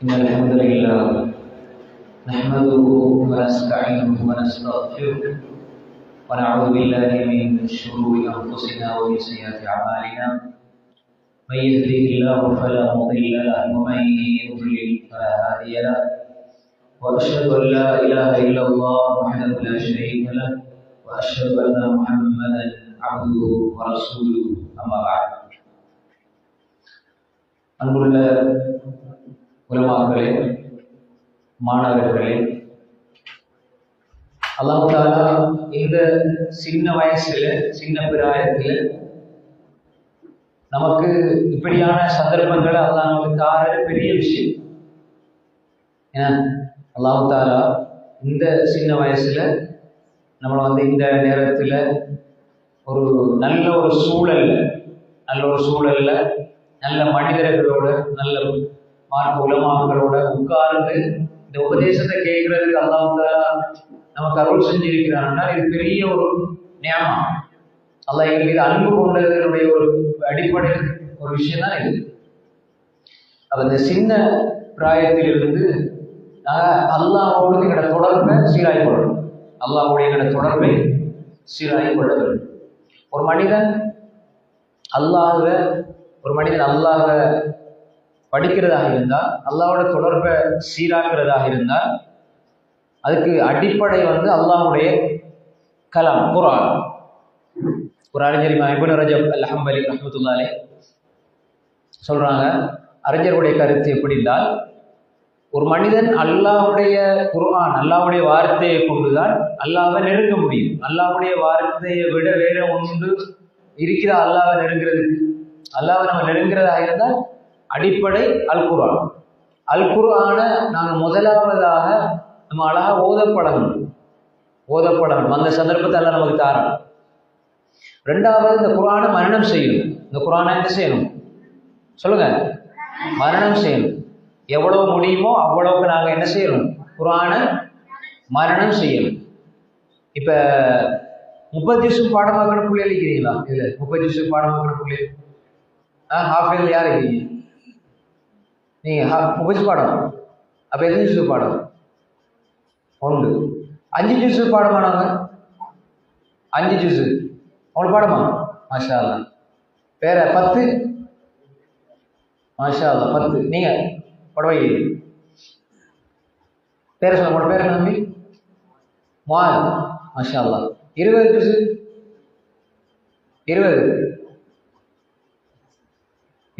إن الحمد لله نحمده ونستعينه ونستغفره ونعوذ بالله من شرور أنفسنا ومن سيئات أعمالنا من يهده الله فلا مضل له ومن يضلل فلا هادي له وأشهد أن لا إله إلا الله وحده لا شريك له وأشهد أن محمدا عبده ورسوله أما بعد அன்புள்ள உலமாக்களே, மாணவர்களே, அல்லாஹ் தஆலா இந்த சின்ன வயசுல சின்ன பிராயத்தில் நமக்கு இப்படியான சந்தர்ப்பங்களை அல்லாஹ் நமக்கு தார பெரிய விஷயம். ஏன்னா அல்லாஹ் தஆலா இந்த சின்ன வயசுல நம்மளை இந்த நேரத்தில் ஒரு நல்ல ஒரு சூழல்ல நல்ல மனிதர்களோட நல்ல மார்க்க உலமாக்களோட உட்கார்ந்து இந்த உபதேசத்தை கேட்கறதுக்கு அல்லாஹ் தஆலா நமக்கு அருள் செஞ்சிருக்கிறான்னா இது பெரிய ஒரு நியமா. அல்லாஹ் எங்கள் மீது அன்பு கொண்டதனுடைய ஒரு அடிப்படை ஒரு விஷயம் தான் இது. அப்ப இந்த சின்ன பிராயத்திலிருந்து அல்லாஹ்வோடு எங்களோட தொடர்பை சீராய் கொள்ளணும். அல்லாஹ்வோட எங்களோட தொடர்பை சீராய் கொள்ள வேண்டும். ஒரு மனிதன் அல்லாஹ்வை படிக்கிறதாக இருந்தால், அல்லாஹ்வோட தொடர்பை சீராக்கிறதாக இருந்தால், அதுக்கு அடிப்படை அல்லாஹ்வுடைய கலாம் குர்ஆன். ஒரு அறிஞர் இப்னு ரஜப் அல்-ஹம்பலி ரஹ்மத்துல்லாஹி அலைஹி சொல்றாங்க, அறிஞருடைய கருத்து எப்படி என்றால், ஒரு மனிதன் அல்லாஹ்வுடைய குர்ஆன் அல்லாஹ்வுடைய வார்த்தையை கொண்டுதான் அல்லாஹ்வை நெருங்க முடியும். அல்லாஹ்வுடைய வார்த்தையை விட வேற ஒன்று இருக்கிற அல்லாஹ்வை நெருங்கிறதுக்கு? அல்லாஹ்வை நம்ம நெருங்கிறதாக இருந்தால் அடிப்படை அல் குர்ஆன். அல் குர்ஆனை நாங்கள் முதலாவதாக நம்ம அழகா ஓதப்படணும். அந்த சந்தர்ப்பத்தை எல்லாம் நமக்கு தாரோம். ரெண்டாவது, இந்த குர்ஆனை மரணம் செய்யணும். இந்த குர்ஆனை என்ன செய்யணும் சொல்லுங்க? மரணம் செய்யணும். எவ்வளவு முடியுமோ அவ்வளவுக்கு நாங்கள் என்ன செய்யணும்? குர்ஆனை மரணம் செய்யணும். இப்ப 30 ஜுஸ் பாடமாக்கின பிள்ளை இருக்கிறீங்களா? இல்ல, 30 ஜுஸ் பாடமாக்கின பிள்ளை ஹாஃபில் யார் இருக்கீங்க? நீங்க 30 பாடம். அப்ப எத்தனை ஜுஸ் பாடம்? 1. 5 ஜுஸ் பாடமானவங்க 5 ஜுஸ் அவங்களுக்கு பாடமா? மாஷா அல்லாஹ். வேற 10? மாஷா அல்லாஹ் 10. நீங்க படவை பேர சொல்ல உங்களோட பேர் என்ன தம்பி? மாஷா அல்லாஹ். 20 ஜுஸ்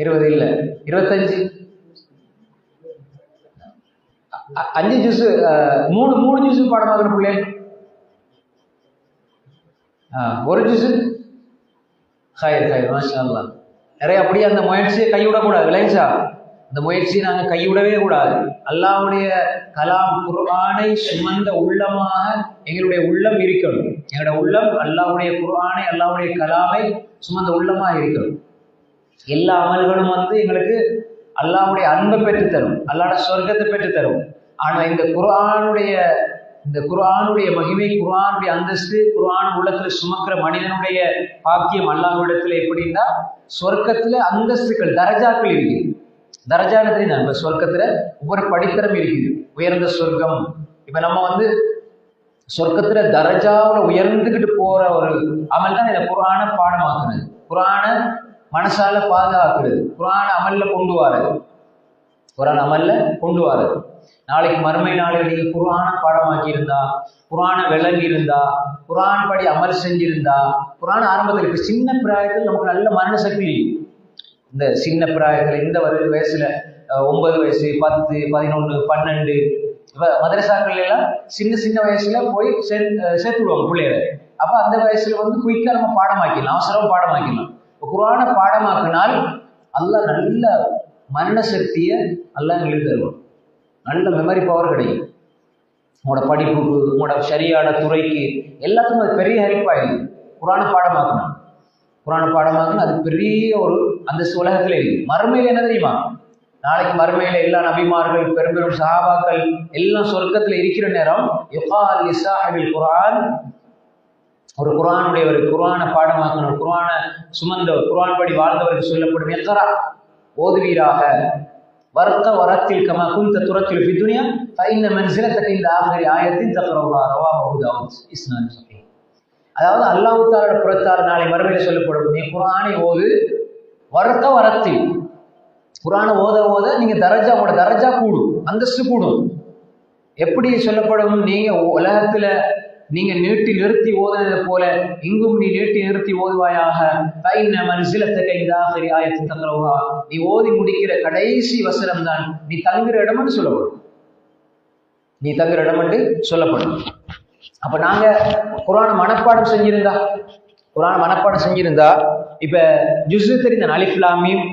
20 இல்ல 25. 5 ஜூஸ் 3 ஜூஸ் பாடமாக்கிற பிள்ளை 1 ஜூஸ் ஹயர் மாஷா அல்லாஹ். நிறைய அப்படியே அந்த முயற்சியை கைவிடக்கூடாது. விளைஞ்சா அந்த முயற்சியை நாங்கள் கைவிடவே கூடாது. அல்லாஹ்வுடைய கலாம் குர்ஆனை சுமந்த உள்ளமாக எங்களுடைய உள்ளம் இருக்கணும். எங்களுடைய உள்ளம் அல்லாஹ்வுடைய குர்ஆனை அல்லாஹ்வுடைய கலாமை சுமந்த உள்ளமாக இருக்கணும். எல்லா அமல்களும் எங்களுக்கு அல்லாஹ்வுடைய அன்பை பெற்றுத்தரும், அல்லாஹ்வுடைய சொர்க்கத்தை பெற்றுத்தரும். ஆனா இந்த குர்ஆனுடைய மகிமை, குர்ஆனுடைய அந்தஸ்து, குர்ஆன் உள்ளத்துல சுமக்கிற மனிதனுடைய பாக்கியம் அல்லாஹ்விடத்துல எப்படின்னா, சொர்க்கத்துல அந்தஸ்துகள் தரஜாக்கள் இருக்குது. தரஜான்னு தெரியுதா? இப்ப சொர்க்கத்துல ஒவ்வொரு படித்தரம் இருக்குது. உயர்ந்த சொர்க்கம். இப்ப நம்ம சொர்க்கத்துல தரஜாவில் உயர்ந்துகிட்டு போற ஒரு அமல் தான் இந்த குர்ஆனை பாடமாக்குறது, குர்ஆனை மனசால பாதுகாக்கிறது, குர்ஆன் அமல்ல கொண்டு வாரது. நாளைக்கு மறுமை நாளில் நீங்க குர்ஆனை பாடமாக்கி இருந்தா, குர்ஆனை விளங்கி இருந்தா, குர்ஆன் படி அமல் செஞ்சிருந்தா, குர்ஆன் ஆரம்பத்தில் இப்ப சின்ன பிராயத்தில் நமக்கு நல்ல மரண சக்தி இருக்கும். இந்த சின்ன பிராயத்துல இந்த வயசுல 9 வயசு 10 11 12 இப்ப மதரசாக்கள் எல்லாம் சின்ன வயசுல போய் சேர்த்துடுவாங்க பிள்ளைகளை. அப்ப அந்த வயசுல குயிக்கா நம்ம பாடமாக்கலாம், அவசரம் பாடமாக்கலாம். குர்ஆனை பாடமாக்கினால் அல்லாஹ் நல்ல மரண சக்தியை அல்லாஹ் எங்களுக்கு தருவான். நல்ல மெமரி பவர் கிடைக்கும். உங்களோட படிப்புக்கு, உங்களோட சரியான துறைக்கு எல்லாத்துக்கும் அது பெரிய ஹெல்ப் ஆயிடுது. குர்ஆனை பாடமாக்குன்னா அது பெரிய ஒரு அந்த உலகத்துல இருக்கு. மறுமையில என்ன தெரியுமா? நாளைக்கு மறுமையில எல்லா நபிமார்கள், பெரும் சஹாபாக்கள் எல்லாம் சொர்க்கத்துல இருக்கிற நேரம் யுகால் லிசாஹிபில் குர்ஆன், ஒரு குர்ஆனை பாடமாக்கணும், குர்ஆனை சுமந்தவர், குர்ஆன் படி வாழ்ந்தவருக்கு சொல்லப்படும், எக்ரா ஓதுவீராக வர்க்க வரத்தில் கமா குந்த துரத்தில் ஃபி துன்யா ஃபைன்ன மன்சிலத்தக இந்த ஆகிரி ஆயத்தின் தக்ரவுஹா ரவாஹு அபூ தாவூத் இஸ்னாத் சஹீஹ். அதாவது அல்லாஹ் தஆலா புறத்தால் நாளை மறுமையில் சொல்லப்படும், நீ குர்ஆனை ஓது வர்க்க வரத்தில், குர்ஆனை ஓத ஓத நீங்க தரஜா, உங்களோட தரஜா கூடும், அந்தஸ்து கூடும். எப்படி சொல்லப்படும்? நீங்க உலகத்துல நீங்க நீட்டி நிறுத்தி ஓதுனது போல இங்கும் நீ நீட்டி நிறுத்தி ஓதுவாயாக. நீ ஓதி முடிக்கிற கடைசி வசனம் தான் நீ தங்குற இடம் என்று சொல்லப்படும். நீ தங்குற இடம் என்று சொல்லப்படும். அப்ப நாங்க குர்ஆனை மனப்பாடம் செஞ்சிருந்தா இப்ப ஜுஸ் தெரிந்த அலிஃப் லாம் மீம்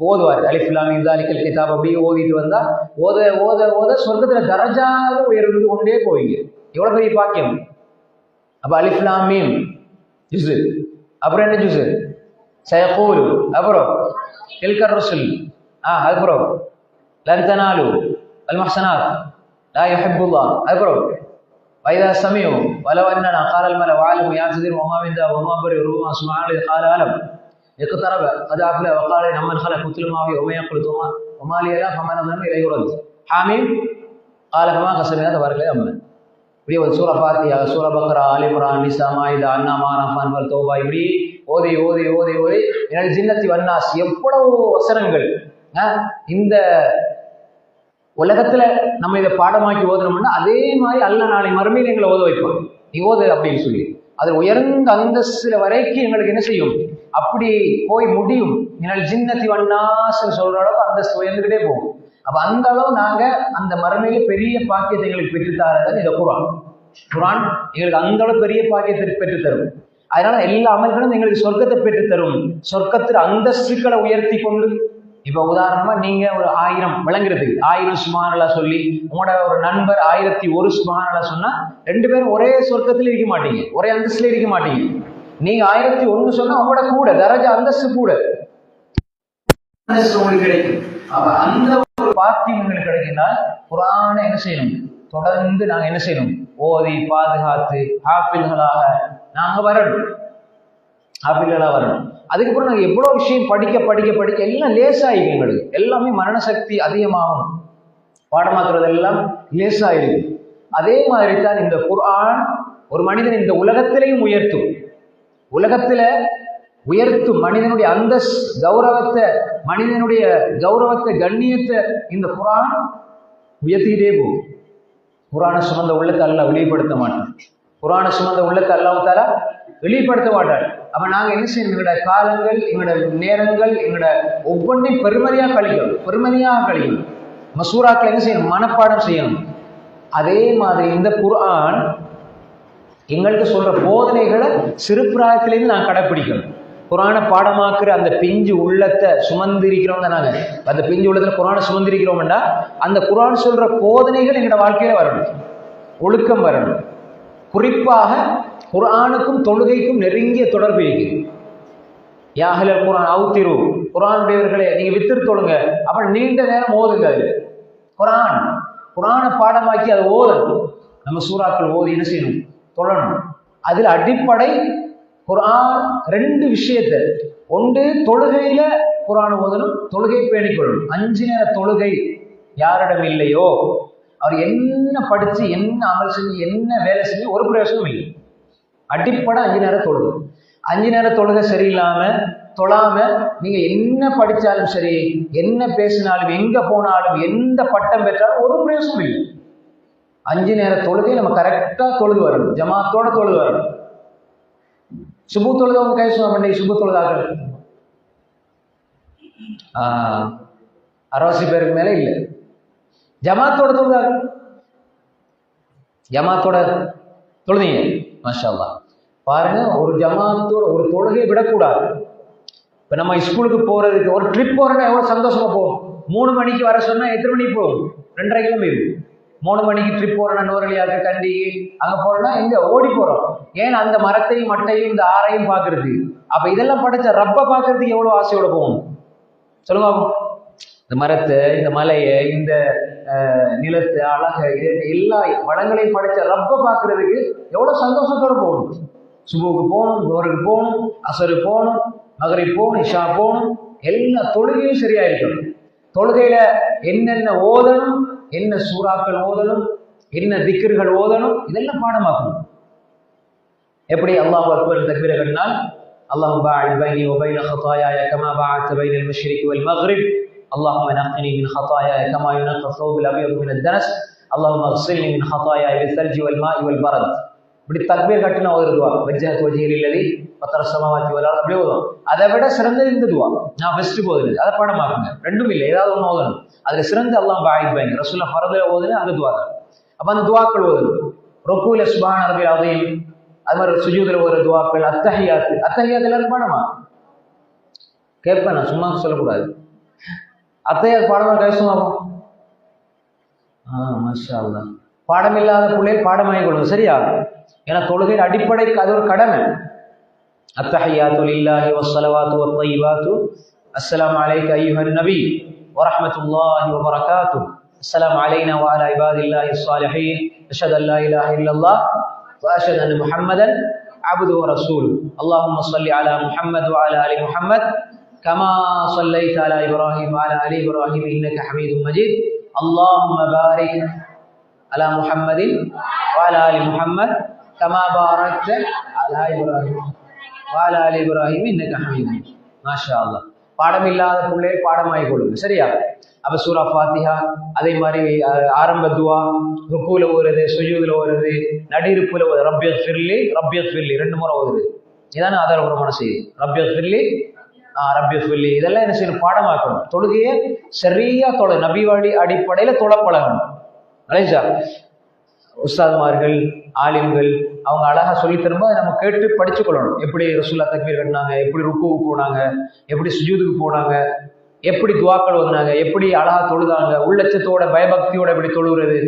ஓதுவார். அலிஃப் லாம் மீம் தாலிகல் கிதாப் அப்படியே ஓதிட்டு வந்தா ஓத ஓத ஓத சொர்க்கத்துல தரஜாக உயர்ந்து கொண்டே போவீங்க. எவ்வளவு பெரிய பாக்கியம். அப்ப அலிஃப் லாம் மீம் ஜுஸ், அப்புறம் என்ன ஜுஸ்? சயகூலு, அப்புறம் தில்கர் ருசுல், அதுக்கப்புறம் லன் தனாலு அல் முஹ்ஸனாத் லா யுஹிப்புல்லாஹ், அதுக்கப்புறம் வைதா சமியு வலவ் அன்னனா காலல் மல வாலிமு யாசிதிர் வமா விந்தா வமா பரி ரூமா சுப்ஹானல்லாஹி கால அலம் இக்தரப கத் அஃப்ல வகால நம்மன் خلق مثل ما هو وما يقول وما لي لا فمن ظن الى يرد حاميم قال فما قسمنا تبارك الله. இப்படி ஒரு சூரா ஃபாத்திஹா, சூரா பக்ரா, ஆல் இம்ரான், நிசா, மாயிதா, அன்ஆம், ஆராஃப், அன்ஃபால், தௌபா, இப்படி ஓதி ஓதி ஓதி ஓதி மினல் ஜின்னத்தி வன்னாஸ் எவ்வளவு வசனங்கள். இந்த உலகத்துல நம்ம இதை பாடமாக்கி ஓதணும்னா அதே மாதிரி அல்லாஹ் நாளை மறுமையில் எங்களை ஓத வைப்பான். நீ ஓது அப்படின்னு சொல்லி அது உயர்ந்த அந்தஸ்துல வரைக்கும் எங்களுக்கு என்ன செய்யும், அப்படி போய் முடியும். மினல் ஜின்னத்தி வன்னாஸ் சொல்ற அளவுக்கு அந்தஸ்து உயர்ந்துகிட்டே போகும். அப்ப அந்த அளவு நாங்க அந்த மறுமையில பெரிய பாக்கியத்தை எங்களுக்கு பெற்றுத்தாரதான் இந்த குர்ஆன் எங்களுக்கு அந்த அளவு பெரிய பாக்கியத்தை பெற்றுத்தரும். அதனால எல்லா அமல்களும் எங்களுக்கு சொர்க்கத்தை பெற்றுத்தரும். சொர்க்கத்தில் அந்தஸ்துக்களை உயர்த்தி கொண்டு, இப்ப உதாரணமா நீங்க ஒரு 1000 விளங்குறதுக்கு 1000 சுப்ஹானல்லாஹ் சொல்லி உங்களோட ஒரு நண்பர் 1001 சுப்ஹானல்லாஹ் சொன்னா 2 பேரும் ஒரே சொர்க்கத்தில் இருக்க மாட்டீங்க, ஒரே அந்தஸ்துல இருக்க மாட்டீங்க. நீங்க 1001 சொன்னா உங்களோட கூட தரஜா அந்தஸ்து கூட உங்களுக்கு கிடைக்கும். அப்ப அந்த ஒரு பாக்கியம் எங்களுக்கு கிடைக்குன்னா குர்ஆனை என்ன செய்யணும், தொடர்ந்து நாங்க என்ன செய்யணும், ஓதி பாதுகாத்து ஹாஃபில்களாக நாங்க வரணும். அதுக்கப்புறம் நாங்க எவ்வளவு விஷயம் படிக்க படிக்க படிக்க எல்லாம் லேசாயிருக்கு. எங்களுக்கு எல்லாமே மரண சக்தி அதிகமாகும், பாடமாக்குறது எல்லாம் லேசாயிருக்கு. அதே மாதிரி தான் இந்த குர்ஆன் ஒரு மனிதன் இந்த உலகத்திலையும் உயர்த்தும். உலகத்துல உயர்த்தும் மனிதனுடைய கௌரவத்தை, மனிதனுடைய கௌரவத்தை, கண்ணியத்தை இந்த குர்ஆன் உயர்த்திக்கிட்டே போகும். குர்ஆனை சுமந்த உள்ளத்தை அல்லாஹ் வெளிப்படுத்த மாட்டான். குர்ஆனை சுமந்த உள்ளத்தை அல்லாஹ் தஆலா வெளிப்படுத்த மாட்டார். அப்ப நாங்க என்ன செய்யணும், எங்களோட காலங்கள், எங்களோட நேரங்கள், எங்களோட ஒவ்வொன்றையும் பெருமதியாக கழிக்கணும். மசூராக்கள் என்ன செய்யணும், மனப்பாடம் செய்யணும். அதே மாதிரி இந்த குர்ஆன் எங்களுக்கு சொல்ற போதனைகளை சிறு பிராயத்திலேருந்து நான் கடைப்பிடிக்கணும். குர்ஆனை பாடமாக்குற அந்த பிஞ்சு உள்ளத்தை சுமந்திருக்கிறோம் தான். நாங்க அந்த பிஞ்சு உள்ளத்துல குர்ஆனை சுமந்திருக்கிறோம்டா அந்த குர்ஆன் சொல்ற போதனைகள் எங்களோட வாழ்க்கையில வரணும், ஒழுக்கம் வரணும். குறிப்பாக குர்ஆனுக்கும் தொழுகைக்கும் நெருங்கிய தொடர்பு இருக்குது. யாஹ்லல் குர்ஆன் அவுத்திரு, குர்ஆனுடையவர்களே நீங்க வித்திரு தொழுங்க. அப்புறம் நீண்ட நேரம் ஓதுங்க. குர்ஆனை பாடமாக்கி அதை ஓதணும். நம்ம சூறாக்கள் ஓதி என்ன செய்யணும், தொழணும். அதுல அடிப்படை குர்ஆன் 2 விஷயத்தை, ஒன்று தொழுகையில குர்ஆன் ஓதணும், தொழுகை பேணிக்கொள்ளணும். 5 நேர தொழுகை யாரிடம் இல்லையோ அவர் என்ன படிச்சு என்ன அமல் செஞ்சு என்ன வேலை செஞ்சு ஒரு பிரயோசனம் இல்லை. அடிப்படை 5 நேர தொழுகை. 5 நேர தொழுகை சரியில்லாம தொழாம நீங்க என்ன படிச்சாலும் சரி, என்ன பேசினாலும், எங்க போனாலும், எந்த பட்டம் பெற்றாலும் ஒரு பிரயோசனம் இல்லை. 5 நேர தொழுகை நம்ம கரெக்டா தொழுது வரணும், ஜமாத்தோட தொழுது வரணும். சுபு தொழுது அவங்க கை சொல்ல சுபு தொழுதாக்கள் 60 பேருக்கு மேல இல்லை. ஜமாத்தோட தொழுதாக்கள், ஜமாத்தோட தொழுதீங்க மாஷா அல்லாஹ். பாருங்க, ஒரு ஜமாத்தோட ஒரு தொழுகை விடக்கூடாது. இப்ப நம்ம ஸ்கூலுக்கு போறதுக்கு ஒரு ட்ரிப் போறோம்னா எவ்வளவு சந்தோஷமா போகும். 3 மணிக்கு வர சொன்னா எத்தனை மணிக்கு போகும், 2:30 கிலோமீட்டர். 3 மணிக்கு ட்ரிப் போறோம்னா நூறலியாக்கு கண்டி அங்க போறோம்னா எங்க ஓடி போறோம். ஏன் அந்த மரத்தையும் மட்டையும் இந்த ஆறையும் பாக்குறது. அப்ப இதெல்லாம் படைச்ச ரப்ப பாக்குறதுக்கு எவ்வளவு ஆசையோட போகும் சொல்லுங்க. இந்த மரத்தை, இந்த மலையை, இந்த நிலத்தை, அழக, எல்லா வளங்களையும் படைச்ச ரப்ப பாக்குறதுக்கு எவ்வளவு சந்தோஷத்தோட போகணும். சுபுக்கு போகணும், கோருக்கு போகணும், அசரு போகணும், மகரிப் போகணும், இஷா போகணும். எல்லா தொழுகையும் சரியா இருக்கணும். தொழுகையில என்னென்ன ஓதணும், என்ன சூறாக்கள் ஓதணும், என்ன திக்ர்கள் ஓதணும், இதெல்லாம் பாடமாக்கணும். எப்படி அல்லாஹ் அக்பர் தக்பீரை கட்டினால் اللهم باعد بيني وبين خطاياي كما باعدت بين المشرق والمغرب اللهم نقني من خطاياي كما ينقى الثوب الابيض من الدنس اللهم اغسلني من خطاياي بالثلج والماء والبرد. இப்படி தக்பீர் கட்டின ஒரு துவா, வஜ்ஜஹத் வஜ்ஹி லில்லதி ஃபத்தர ஸமாவாத்தி வல் அர்த், அப்படி ஓதும். அதை விட சிறந்தது இந்த துவா. நான் ஃபர்ஸ்ட் போதுது அதை பாடமாக்குங்க. ரெண்டும் இல்லை, ஏதாவது ஒன்று ஓதணும். அதுல சிறந்து அல்லாஹ் பாயித் பைன் ரசூலுல்லாஹ் ஃபரதுல ஓதுது அந்த துவா தான். அப்ப அந்த துவாக்கள் ஓதணும். ருக்கூல சுப்ஹான ரப்பில் அஸீம், அது மாதிரி சுஜூதுல ஒரு துவாக்கள், அத்தஹியாத் எல்லாரும் பாடமா கேட்பேன், நான் சும்மா சொல்லக்கூடாது. அத்தஹியாத் பாடமா கைசுமாகும். மாஷா அல்லாஹ். பாடம் இல்லாத பிள்ளைகள் பாடமாகி கொள்ளுங்க, சரியா? ஏன்னா தொழுகையின் அடிப்படைக்கு அது ஒரு கடமை. அத்தஹியாத்து லில்லாஹி வஸ்ஸலவாத்து வத்தய்யிபாத்து அஸ்ஸலாமு அலைக அய்யுஹன் நபி வரஹ்மத்துல்லாஹி வபரகாத்துஹு அஸ்ஸலாமு அலைனா வ அலா இபாதில்லாஹிஸ் ஸாலிஹீன் அஷ்ஹது அன் லா இலாஹா இல்லல்லாஹ் وأشهد أن محمدا عبده ورسوله اللهم صل على محمد وعلى آل محمد كما صليت على إبراهيم وعلى آل إبراهيم إنك حميد مجيد اللهم بارك على محمد وعلى آل محمد كما باركت على إبراهيم وعلى آل إبراهيم إنك حميد مجيد. ما شاء الله. பாடம் இல்லாத பிள்ளை பாடமாகி கொள்ளுங்க, சரியா? அப்ப சூரா ஃபாத்திஹா, அதே மாதிரி ஆரம்ப துவா, ருக்கூல ஓடுறது, சுஜூதுல ஓடுறது, நடிருப்புல ஓடுறது, ரப்பியத் ஃபிர்லி 2 முறை ஓடுது. இதான ஆதாரபூர்வமான செய்தி. ரப்பியத் ஃபிர்லி இதெல்லாம் என்ன செய்யணும்? பாடமாக்கணும். தொழுகையை சரியா நபி வழி அடிப்படையில தொழ பழகணும். அலைசா உஸ்தாத்மார்கள், ஆலிம்கள் அவங்க அழகா சொல்லி தரும்போது நம்ம கேட்டு படிச்சு கொள்ளணும். எப்படி ரசூலுல்லாஹ் தக்பீர் கட்டினாங்க, எப்படி ருக்குவுக்கு போனாங்க, எப்படி சுஜூதுக்கு போனாங்க, எப்படி துவாக்கள் ஓதுனாங்க, எப்படி அழகா தொழுதாங்க, உள்ளச்சத்தோட பயபக்தியோட எப்படி தொழுகிறது,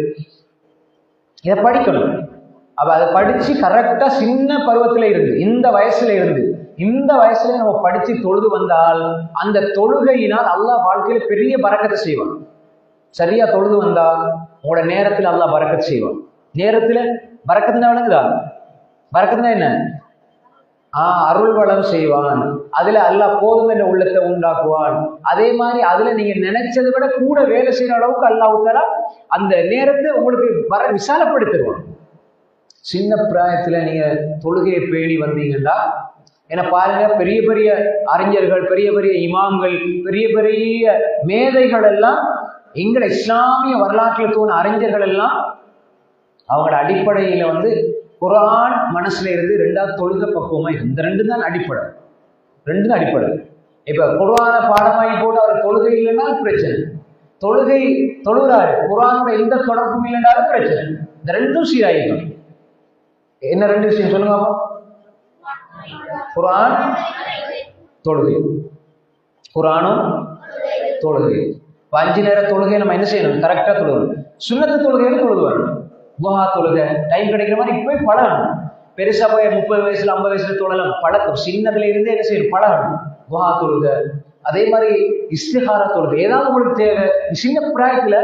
இதை படிக்கணும். அப்ப அதை படிச்சு கரெக்டா சின்ன பருவத்துல இருந்து, இந்த வயசுல நம்ம படிச்சு தொழுது வந்தால் அந்த தொழுகையினால் அல்லாஹ் வாழ்க்கையில பெரிய பரக்கத்தை செய்வான். சரியா தொழுது வந்தா உங்களோட நேரத்துல அல்லாஹ் பரக்கத்து செய்வான். நேரத்துல பரக்கத்துனா விளங்குதா? பரக்கத்துனா என்ன? அருள் வளம் செய்வான். அதுல அல்லாஹ் போதும் என்ற உள்ளத்தை உண்டாக்குவான். அதே மாதிரி அதுல நீங்க நினைச்சதை விட கூட வேலை செய்யற அளவுக்கு அல்லாஹ் தஆலா அந்த நேரத்தை உங்களுக்கு விசாலப்படுத்திடுவான். சின்ன பிராயத்துல நீங்க தொழுகையை பேணி வந்தீங்கன்னா, ஏன்னா பாருங்க, பெரிய பெரிய அறிஞர்கள், பெரிய பெரிய இமாம்கள், பெரிய பெரிய மேதைகள் எல்லாம், எங்களை இஸ்லாமிய வரலாற்றில் தோன்ற அறிஞர்கள் எல்லாம் அவங்களோட அடிப்படையில குர்ஆன் மனசுல இருந்து, 2வது தொழுகை பக்குவமா இருந்து, இந்த 2 தான் அடிப்படை. இப்ப குர்ஆனை பாடமாகி போட்டு அவர் தொழுகை இல்லைன்னா பிரச்சனை. தொழுகை தொழுகிறாரு, குர்ஆனோட எந்த தொடர்பும் இல்லைன்னாலும் பிரச்சனை. இந்த 2ம் சீராயிடும். என்ன 2 விஷயம் சொல்லுங்க? குர்ஆன் தொழுகை, குர்ஆனும் தொழுகை. 5 நேர தொழுகை நம்ம என்ன செய்யணும்? கரெக்டா தொழுகணும். சுன்னத்து தொழுகையில தொழுவாங்க. துஹா தொழுகை டைம் கிடைக்கிற மாதிரி இப்பவே பழகணும். பெருசா போய் 30 வயசுல 50 வயசுல தொழலாம், பழக்கம். சின்னதுல இருந்து என்ன செய்யணும்? பழகணும். துஹா தொழுகை, அதே மாதிரி இஸ்திகாரா தொழுகை. ஏதாவது உங்களுக்கு தேவை, சின்ன பிராயத்துல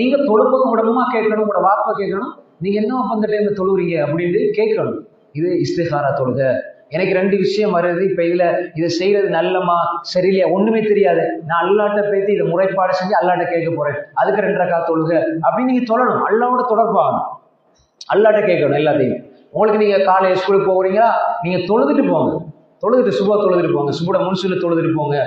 நீங்க தொழும்போது உங்களோட அம்மா கேட்கணும், உங்களோட வாப்பா கேட்கணும், நீங்க என்ன அந்த டைம்ல தொழுறீங்க அப்படின்னு கேட்கணும். இது இஸ்திகாரா தொழுகை. எனக்கு 2 விஷயம் வருது, இப்ப இதை செய்யறது நல்லமா சரியில்லையா ஒண்ணுமே தெரியாது, நான் அல்லாட்ட பேசி இதை முறைப்பாடு செஞ்சு அல்லாட்ட கேட்க போறேன், அதுக்கு 2 ரக்காத் தொழுகை அப்படின்னு நீங்க தொழணும். அல்லாவோட தொடர்பாகணும், அல்லாட்ட கேட்கணும் எல்லாத்தையும். உங்களுக்கு நீங்க காலையில் ஸ்கூலுக்கு போகிறீங்களா, நீங்க தொழுதுட்டு போங்க, சுபா தொழுதுட்டு போங்க, சுபோட முன்சுல தொழுதுட்டு போங்க.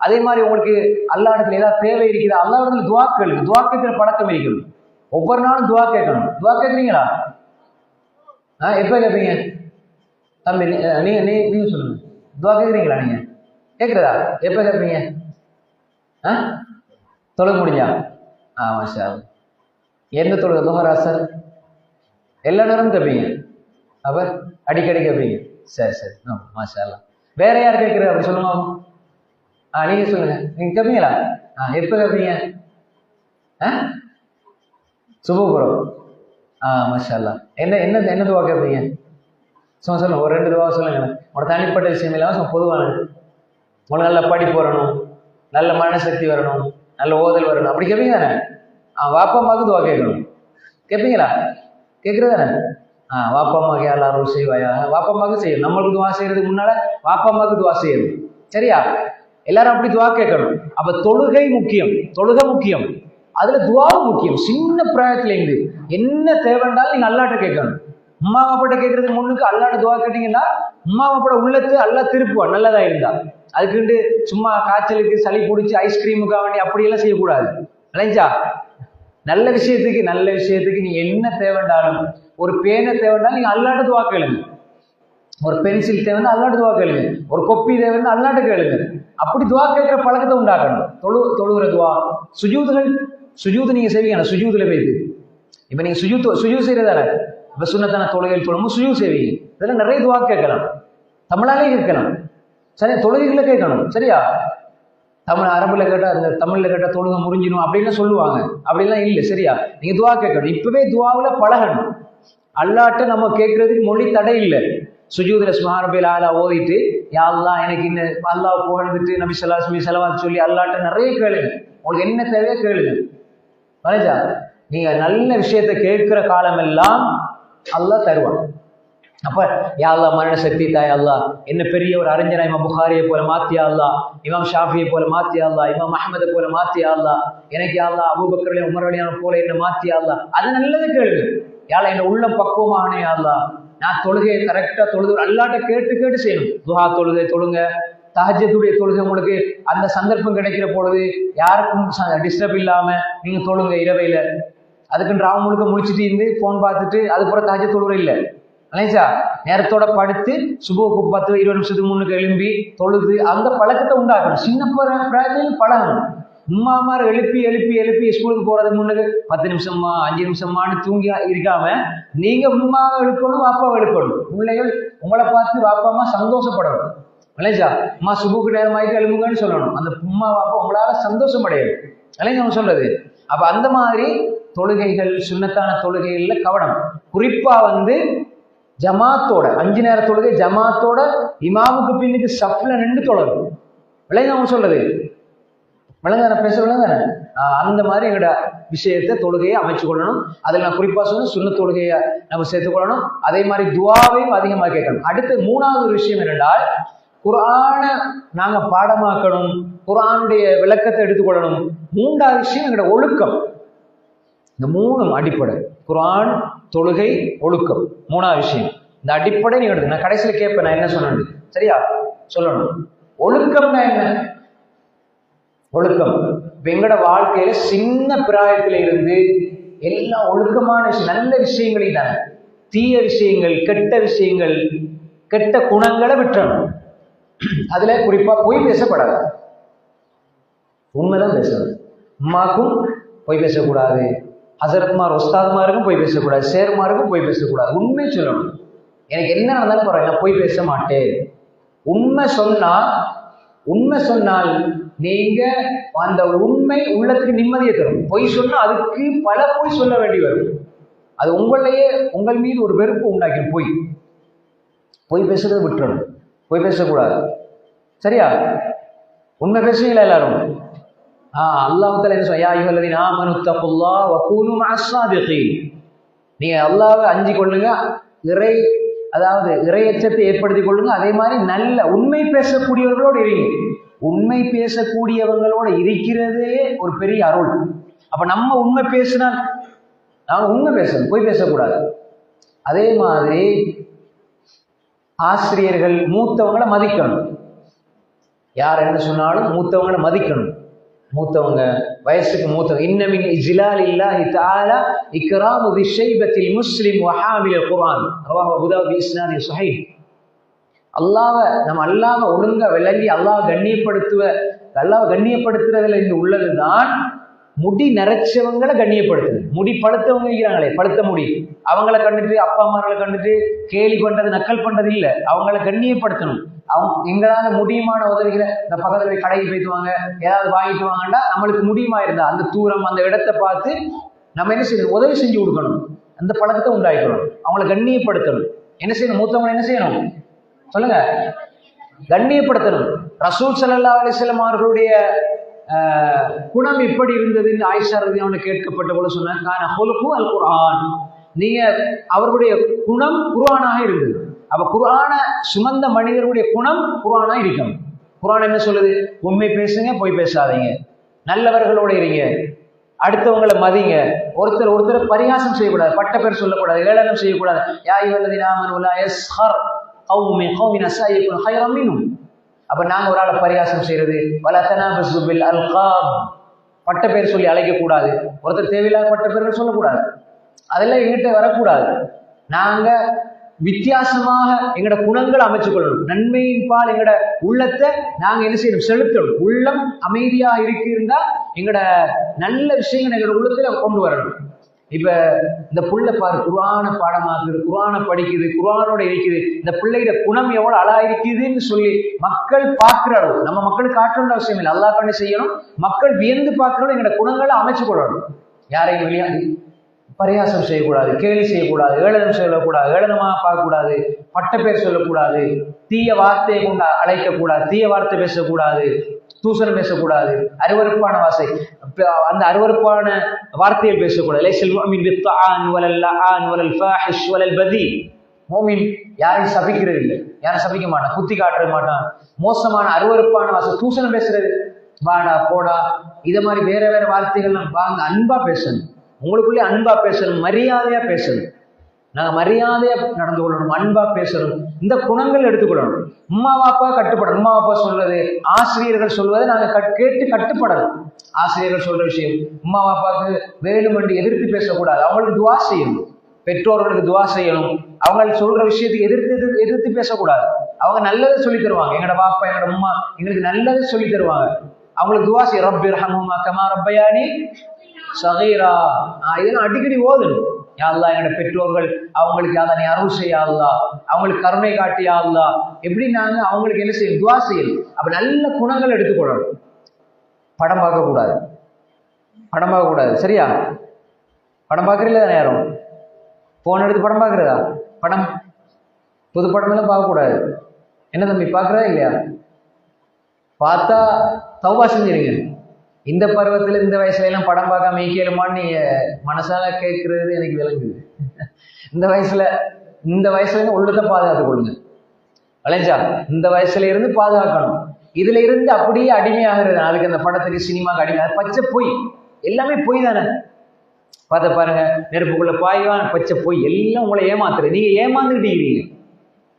அதே மாதிரி உங்களுக்கு அல்லாஹ்விடத்துல ஏதாவது தேவை இருக்குதா, அல்லாஹ்விடத்துல துஆ கேளுங்க. துஆ கேட்கிற பழக்கம் இருக்கணும். ஒவ்வொரு நாளும் துஆ கேட்கணும். துஆ கேட்குறீங்களா? எப்ப கேட்பீங்க தம்பி? நீங்க சொல்லுங்க, துஆ கேட்குறீங்களா? நீங்க கேட்குறதா? எப்ப கேட்பீங்க? தொழுக முடிஞ்சா? மாஷா அல்லாஹ். எந்த தொழுகை? துஹர், அஸ்ர், எல்லா நேரமும் கேட்பீங்க? அப்ப அடிக்கடி கேட்பீங்க? சரி. மாஷா அல்லாஹ். வேற யார் கேட்குறது? அப்படி சொல்லுங்க. நீங்க சொல்லுங்க, நீங்க கேட்பீங்களா? எப்ப கேட்பீங்க? சுபபுரம். மாஷா அல்லாஹ். என்ன துவா கேட்பீங்க? சொல்லுங்க, ஒரு 2 துவா சொல்லுங்க. உங்களோட தனிப்பட்ட விஷயம் இல்லாம பொதுவான, உங்களுக்கு நல்ல படிப்பு வரணும், நல்ல மனசக்தி வரணும், நல்ல ஓதல் வரணும், அப்படி கேட்பீங்க தானே? வாப்பா அம்மாவுக்கு துவா கேட்கணும். கேட்பீங்களா? கேட்குறது தானே? வாப்பா அம்மாவுக்கு யாரும் அருள் செய்வாயா? வாப்பா அம்மாவுக்கு செய்யணும். நம்மளுக்கு துவா செய்யறதுக்கு முன்னால வாப்பா அம்மாவுக்கு துவா செய்யணும், சரியா? எல்லாரும் அப்படி துவா கேட்கணும். அப்ப தொழுகை முக்கியம், தொழுகை முக்கியம், அதுல துவாவும் முக்கியம். சின்ன பிராயத்துல இருந்து என்ன தேவைண்டாலும் நீங்க அல்லாட்ட கேட்கணும். உம்மா அப்பாட்ட கேட்கறதுக்கு முன்னுக்கு அல்லாட்ட துவா கேட்டீங்கன்னா உம்மா அப்பாட உள்ளத்து அல்லா திருப்புவான் நல்லதா இருந்தா. அதுக்குண்டு சும்மா காய்ச்சலுக்கு சளி பிடிச்சி ஐஸ்கிரீமுக்காக வேண்டி அப்படியெல்லாம் செய்யக்கூடாது. இல்லைஞ்சா? நல்ல விஷயத்துக்கு நீங்க என்ன தேவைண்டாலும், ஒரு பேனை தேவைண்டாலும் நீங்க அல்லாட்ட துவா கேளுங்க, ஒரு பென்சில் தேவைன்னா அல்லாட்ட துவா கேளுங்க, ஒரு கொப்பி தேவைன்னா அல்லாட்ட கேளுங்க. அப்படி துவா கேட்கிற பழக்கத்தை உண்டாக்கணும். தொழுகிற துவா, சுஜூது நீங்க செய்வீங்க, சுஜூதுல போயிது. இப்ப நீங்க சுஜூ செய்யறதான இப்ப சுன்னத்தான தொழுகையில் தொழும் சுஜூ செய்வீங்க. இதெல்லாம் நிறைய துவா கேட்கலாம், தமிழாலே கேட்கலாம். சரியா? தொழுகைகளை கேட்கணும். சரியா? அரபுல கேட்டா அந்த தமிழ்ல கேட்டா தொழுகை முறிஞ்சிடும் அப்படின்னு சொல்லுவாங்க. அப்படிலாம் இல்லை. சரியா? நீங்க துவா கேட்கணும். இப்பவே துவாவுல பழகணும். அல்லாட்ட நம்ம கேட்கறதுக்கு மொழி தடை இல்லை. சுஜூதுல சுப்ஹான ரப்பியல் ஆலா ஓதிட்டு யா அல்லாஹ் எனக்கு இந்த அல்லாஹ் புகழ்ந்துட்டு நபி ஸல்லல்லாஹு அலைஹி வஸல்லம் ஸலவாத் சொல்லி அல்லாட்ட நிறைய கேளுங்க. உங்களுக்கு என்ன தேவையோ கேளுங்க. வணஜா, நீங்க நல்ல விஷயத்த கேட்கிற காலம் எல்லாம் அல்லாஹ் தருவான். அப்ப யா அல்லாஹ் மரண சக்தி தாய் அல்லாஹ் என்ன பெரிய ஒரு அறிஞரா இமாம் புகாரியை போல மாத்தியா அல்லாஹ், இமாம் ஷாஃபியை போல மாத்தியா அல்லாஹ், இமாம் அஹ்மதை போல மாத்தியா அல்லாஹ், எனக்கு யா அல்லாஹ் அபூபக்கர் உமர் ரலியல்லாஹு போல என்ன மாத்தியா அல்லாஹ். அது நல்லது கேளுங்க. யாழ் என்ன உள்ளம் பக்குவமானே அல்லாஹ், நான் தொழுகையை கரெக்டா தொழுது அல்லாட்ட கேட்டு செய்யணும். துஹா தொழுங்க, தஹஜ்ஜுடைய தொழுகை. உங்களுக்கு அந்த சந்தர்ப்பம் கிடைக்கிற பொழுது யாருக்கும் டிஸ்டர்ப் இல்லாம நீங்க தொழுங்க இரவையில. அதுக்குன்னு ராவ முழுக்க முடிச்சுட்டு இருந்து போன் பார்த்துட்டு அதுக்கப்புறம் தஹஜ்ஜுத் தொழுகை இல்லை. இல்லைங்களா? நேரத்தோட படுத்து சுபுக்கு 10-20 நிமிஷத்துக்கு முன்னுக்கு எழும்பி தொழுது அந்த பழக்கத்தை உண்டாக்கணும். சின்ன பிராயத்திலும் பழகணும். உம்மாமார் எழுப்பி ஸ்கூலுக்கு போறதுக்கு முன்னுக்கு 10 நிமிஷமா 5 நிமிஷமானு தூங்கி இருக்காம நீங்க உம்மாவை எழுப்பணும், வாப்பாவை எழுப்பணும். பிள்ளைகள் உங்களை பார்த்து வாப்பா அம்மா சந்தோஷப்படணும். இல்லைங்களா? அம்மா சுபுக்கு நேரம் ஆகிட்டு எழுப்புங்கன்னு சொல்லணும். அந்த உம்மா வாப்பா உங்களால சந்தோஷம் அடையணும். இல்லைங்க நம்ம சொல்றது? அப்ப அந்த மாதிரி தொழுகைகள், சுன்னத்தான தொழுகைகள்ல கவனம். குறிப்பா ஜமாத்தோட 5 நேர தொழுகை ஜமாத்தோட இமாமுக்கு பின்னுக்கு சஃப்ல நின்று தொழணும். விளைங்க அவங்க சொல்றது விளங்க பேச விளங்க. அந்த மாதிரி எங்களோட விஷயத்தை தொழுகையை அமைச்சு கொள்ளணும். அதில் நான் குறிப்பா சொன்ன சுன்ன தொழுகையை நம்ம சேர்த்துக் கொள்ளணும். அதே மாதிரி துவாவையும் அதிகமாக கேட்கணும். அடுத்து 3வது ஒரு விஷயம் என்னென்றால் குர்ஆனை நாங்க பாடமாக்கணும், குர்ஆனுடைய விளக்கத்தை எடுத்துக்கொள்ளணும். 3வது விஷயம் எங்களோட ஒழுக்கம். இந்த 3ம் அடிப்படை. குர்ஆன், தொழுகை, ஒழுக்கம் 3வது விஷயம். இந்த அடிப்படை நீங்க எடுத்து நான் கடைசியில் கேட்பேன் நான் என்ன சொன்னது. சரியா? சொல்லணும். ஒழுக்கம்னா என்ன? ஒழுக்கம் எங்களோட வாழ்க்கையில சின்ன பிராயத்தில இருந்து எல்லா ஒழுக்கமான விஷயம், நல்ல விஷயங்களையும் தானே, தீய விஷயங்கள், கெட்ட விஷயங்கள், கெட்ட குணங்களை விட்டுறணும். அதுல குறிப்பா பொய் பேசப்படாது, உண்மைதான் பேசணும். அம்மாக்கும் பொய் பேசக்கூடாது, ஹசரத்மார் ஒஸ்தாத்மாருக்கும் பொய் பேசக்கூடாது, சேர்மாருக்கும் பொய் பேசக்கூடாது. உண்மை சொல்லணும். எனக்கு என்ன நடந்தாலும் பரவாயில்ல, நான் பொய் பேச மாட்டேன். உண்மை சொன்னால் நீங்க அந்த உண்மை உள்ளத்துக்கு நிம்மதியை தரும். பொய் சொன்னா அதுக்கு பல பொய் சொல்ல வேண்டி வரும். அது உங்கள் மீது ஒரு வெறுப்பு உண்டாக்கி. பொய் பேசுறதை விட்டுறணும், பொய் பேசக்கூடாது. சரியா? உண்மை பேசுவீங்களா எல்லாரும்? அல்லாஹ் தஆலா என்ன சொல்றார்? யா அய்யுஹல்லதீன ஆமனு தக்குல்லாஹ் வ கூனு மஅஸ் ஸாதிகீன். நீங்க அல்லாஹ்வை அஞ்சி கொள்ளுங்க, இறையச்சத்தை ஏற்படுத்திக் கொள்ளுங்க. அதே மாதிரி நல்ல உண்மை பேசக்கூடியவர்களோடு இருங்க. உண்மை பேசக்கூடியவங்களோட இருக்கிறதே ஒரு பெரிய அருள். அப்ப நம்ம உண்மை பேசினால் நாம உண்மை பேசணும், பொய் பேசக்கூடாது. அதே மாதிரி ஆசிரியர்கள் மூத்தவங்களை மதிக்கணும். யார் என்ன சொன்னாலும் மூத்தவங்களை மதிக்கணும். மூத்தவங்க வயசுக்கு மூத்தவங்க. இன்னமின் இஜ்லாலில்லாஹி தஆலா இக்ராமு ذிஷைபத்தில் முஸ்லிம் வ ஹாமில் குர்ஆன். ரவாஹு அபூ தாவூத் பி இஸ்னாதின் ஸஹீஹ். அல்லாஹ்வை ஒழுங்கா விளங்கி அல்லாஹ் கண்ணியப்படுத்துறதுல இருந்து உள்ளதுதான் முடி நரைச்சவங்களை கண்ணியப்படுத்துது. முடி பழுத்தவங்க இருக்கிறாங்களே, பழுத்த முடி, அவங்கள கண்டுட்டு அப்பா அம்மார்களை கண்டுட்டு கேலி பண்றது, நக்கல் பண்றது இல்லை. அவங்கள கண்ணியப்படுத்தணும். எங்களால முடியுமான உதவிகளை, இந்த பக்கத்துல போய் கடைக்கு போயிட்டுவாங்க, ஏதாவது வாங்கிட்டு வாங்கன்னா நம்மளுக்கு முடியுமா இருந்தா அந்த தூரம் அந்த இடத்தை பார்த்து நம்ம என்ன செய்யணும்? உதவி செஞ்சு கொடுக்கணும். அந்த பழக்கத்தை உண்டாக்கணும். அவங்களை கண்ணியப்படுத்தணும். என்ன செய்யணும்? மூத்தவங்களை என்ன செய்யணும் சொல்லுங்க? கண்ணியப்படுத்தணும். ரசூல் ஸல்லல்லாஹு அலைஹி வஸல்லம் அவர்களுடைய குணம் எப்படி இருந்ததுன்னு ஆயிஷா ரலியல்லாஹு அன்ஹா கேட்கப்பட்ட போல சொன்னாங்க, கான ஹுலுகு அல் குர்ஆன். நீங்க அவர்களுடைய குணம் குர்ஆனாக இருந்தது. அப்ப குர்ஆனை சுமந்த மனிதருடைய குணம் குர்ஆனா இருக்கணும். குர்ஆன் என்ன சொல்லுது? உண்மை பேசுங்க, பொய் பேசாதீங்க, நல்லவர்களோட இருங்க, அடுத்தவங்களை மதிங்க, ஒருத்தர் பரிகாசம் செய்யக்கூடாது, பட்ட பேர் சொல்லக்கூடாது, ஏளனம் செய்யக்கூடாது. யா அய்யுஹல்லதீன ஆமனூ லா யஸ்ஹர் கௌமுன் மின் கௌமின் அஸ்ஸா யகுன் கைரன் மின்ஹும். அப்ப நாங்க ஒரு ஆளை பரிகாசம் செய்யறது, வலா தனாபஸு பில் அல்காப், பட்ட பேர் சொல்லி அழைக்கக்கூடாது, ஒருத்தர் தேவையில்லாத பட்ட பேர்கள் சொல்லக்கூடாது, அதெல்லாம் எங்கிட்ட வரக்கூடாது. நாங்க வித்தியாசமாக எங்களோட குணங்களை அமைச்சுக் கொள்ளணும். நன்மையின் பால் எங்களோட உள்ளத்தை நாங்க என்ன செய்யணும்? செலுத்தணும். உள்ளம் அமைதியாக இருந்தா எங்களோட நல்ல விஷயங்கள் எங்களோட உள்ளத்துல கொண்டு வரணும். இப்ப இந்த புள்ள பாரு, குர்ஆனை பாடமாக்குது, குர்ஆனை படிக்குது, குர்ஆனோட இருக்குது, இந்த பிள்ளையோட குணம் எவ்வளவு அழகா இருக்குதுன்னு சொல்லி மக்கள் பார்க்கிற அளவு, நம்ம மக்களுக்கு காட்டணுன்ற அவசியம் இல்லை, அல்லாஹ் கண்டு செய்யணும். மக்கள் வியந்து பார்க்கணும். எங்களோட குணங்களை அமைச்சு கொள்ளணும். யாரையும் வெளியாது பரிகாசம் செய்யக்கூடாது, கேலி செய்யக்கூடாது, ஏளனம் சொல்லக்கூடாது, ஏளனமாக பார்க்கக்கூடாது, பட்ட பேர் சொல்லக்கூடாது, தீய வார்த்தையை கொண்டு அழைக்கக்கூடாது, தீய வார்த்தை பேசக்கூடாது, தூசணம் பேசக்கூடாது, அருவருப்பான வார்த்தை, அந்த அருவருப்பான வார்த்தையில் பேசக்கூடாது. லைஸல் முஃமின் பித்ஆன் வலல் லஆன் வலல் ஃபாஹிஷ் வலல் பதி. மோமின் யாரையும் சபிக்கிறது இல்லை, யாரும் சபிக்க மாட்டான், குத்தி காட்ட மாட்டான். மோசமான அருவருப்பான வார்த்தை, தூசணம் பேசுறது, வாடா போடா, இதை மாதிரி வேற வேற வார்த்தைகள்லாம் வாங்க, அன்பா பேசணும், உங்களுக்குள்ளே அன்பா பேசணும், மரியாதையா பேசணும். நாங்க மரியாதையா நடந்து கொள்ளணும், அன்பா பேசணும். இந்த குணங்கள் எடுத்துக்கொள்ளணும். அம்மா அப்பா கட்டுப்படணும். அம்மா அப்பா சொல்றது, ஆசிரியர்கள் சொல்வதை நாங்க கேட்டு கட்டுப்படணும். ஆசிரியர்கள் சொல்ற விஷயம் அம்மா அப்பாவுக்கு வேணுமென்று எதிர்த்து பேசக்கூடாது, அவங்களுக்கு துவா செய்யணும். பெற்றோர்களுக்கு துவா செய்யணும். அவங்க சொல்ற விஷயத்துக்கு எதிர்த்து பேசக்கூடாது. அவங்க நல்லதை சொல்லி தருவாங்க. எங்களோட பாப்பா எங்களோட அம்மா எங்களுக்கு நல்லதை சொல்லி தருவாங்க. அவங்களுக்கு துவா செய்ய, ரப்பி ரஹ்மஹுமா கமா ரப்பயானி சகீரா. இதெல்லாம் அடிக்கடி ஓதணும். யா அல்லாஹ், எங்களோட பெற்றோர்கள் அவங்களுக்கு யாதா நீ அருள் செய்ய அல்லாஹ், அவங்களுக்கு கருணை காட்டியா அல்லாஹ், எப்படி நாங்க அவங்களுக்கு என்ன செய்யணும்? துவா செய்யணும். அப்ப நல்ல குணங்கள் எடுத்துக்கொள்ளணும். படம் பார்க்கக்கூடாது, படம் பார்க்கக்கூடாது, சரியா? படம் பார்க்கறீங்களா நேரம்? போன் எடுத்து படம் பார்க்கறதா? படம் புது படம் எல்லாம் பார்க்கக்கூடாது. என்ன தம்பி, பார்க்கறதா இல்லையா? பார்த்தா தௌபா செஞ்சிருங்க. இந்த பருவத்துல இந்த வயசுல எல்லாம் படம் பார்க்காம கேளுமான்னு நீங்க மனசால கேட்கறது எனக்கு விளங்குது. இந்த வயசுல இருந்து உள்ளத்தை பாதுகாத்துக் கொள்ளுங்க. வளைஞ்சா இந்த வயசுல இருந்து பாதுகாக்கணும். இதுல இருந்து அப்படியே அடிமையாகிறது. அதுக்கு அந்த படத்துக்கு சினிமாக்கு அடிமை, பச்சை பொய், எல்லாமே பொய் தானே. பார்த்த பாருங்க, நெருப்புக்குள்ள பாய்வான், பச்சை பொய், எல்லாம் உங்களை ஏமாத்துறது. நீங்க ஏமாந்துக்கிட்டு இருக்கீங்க.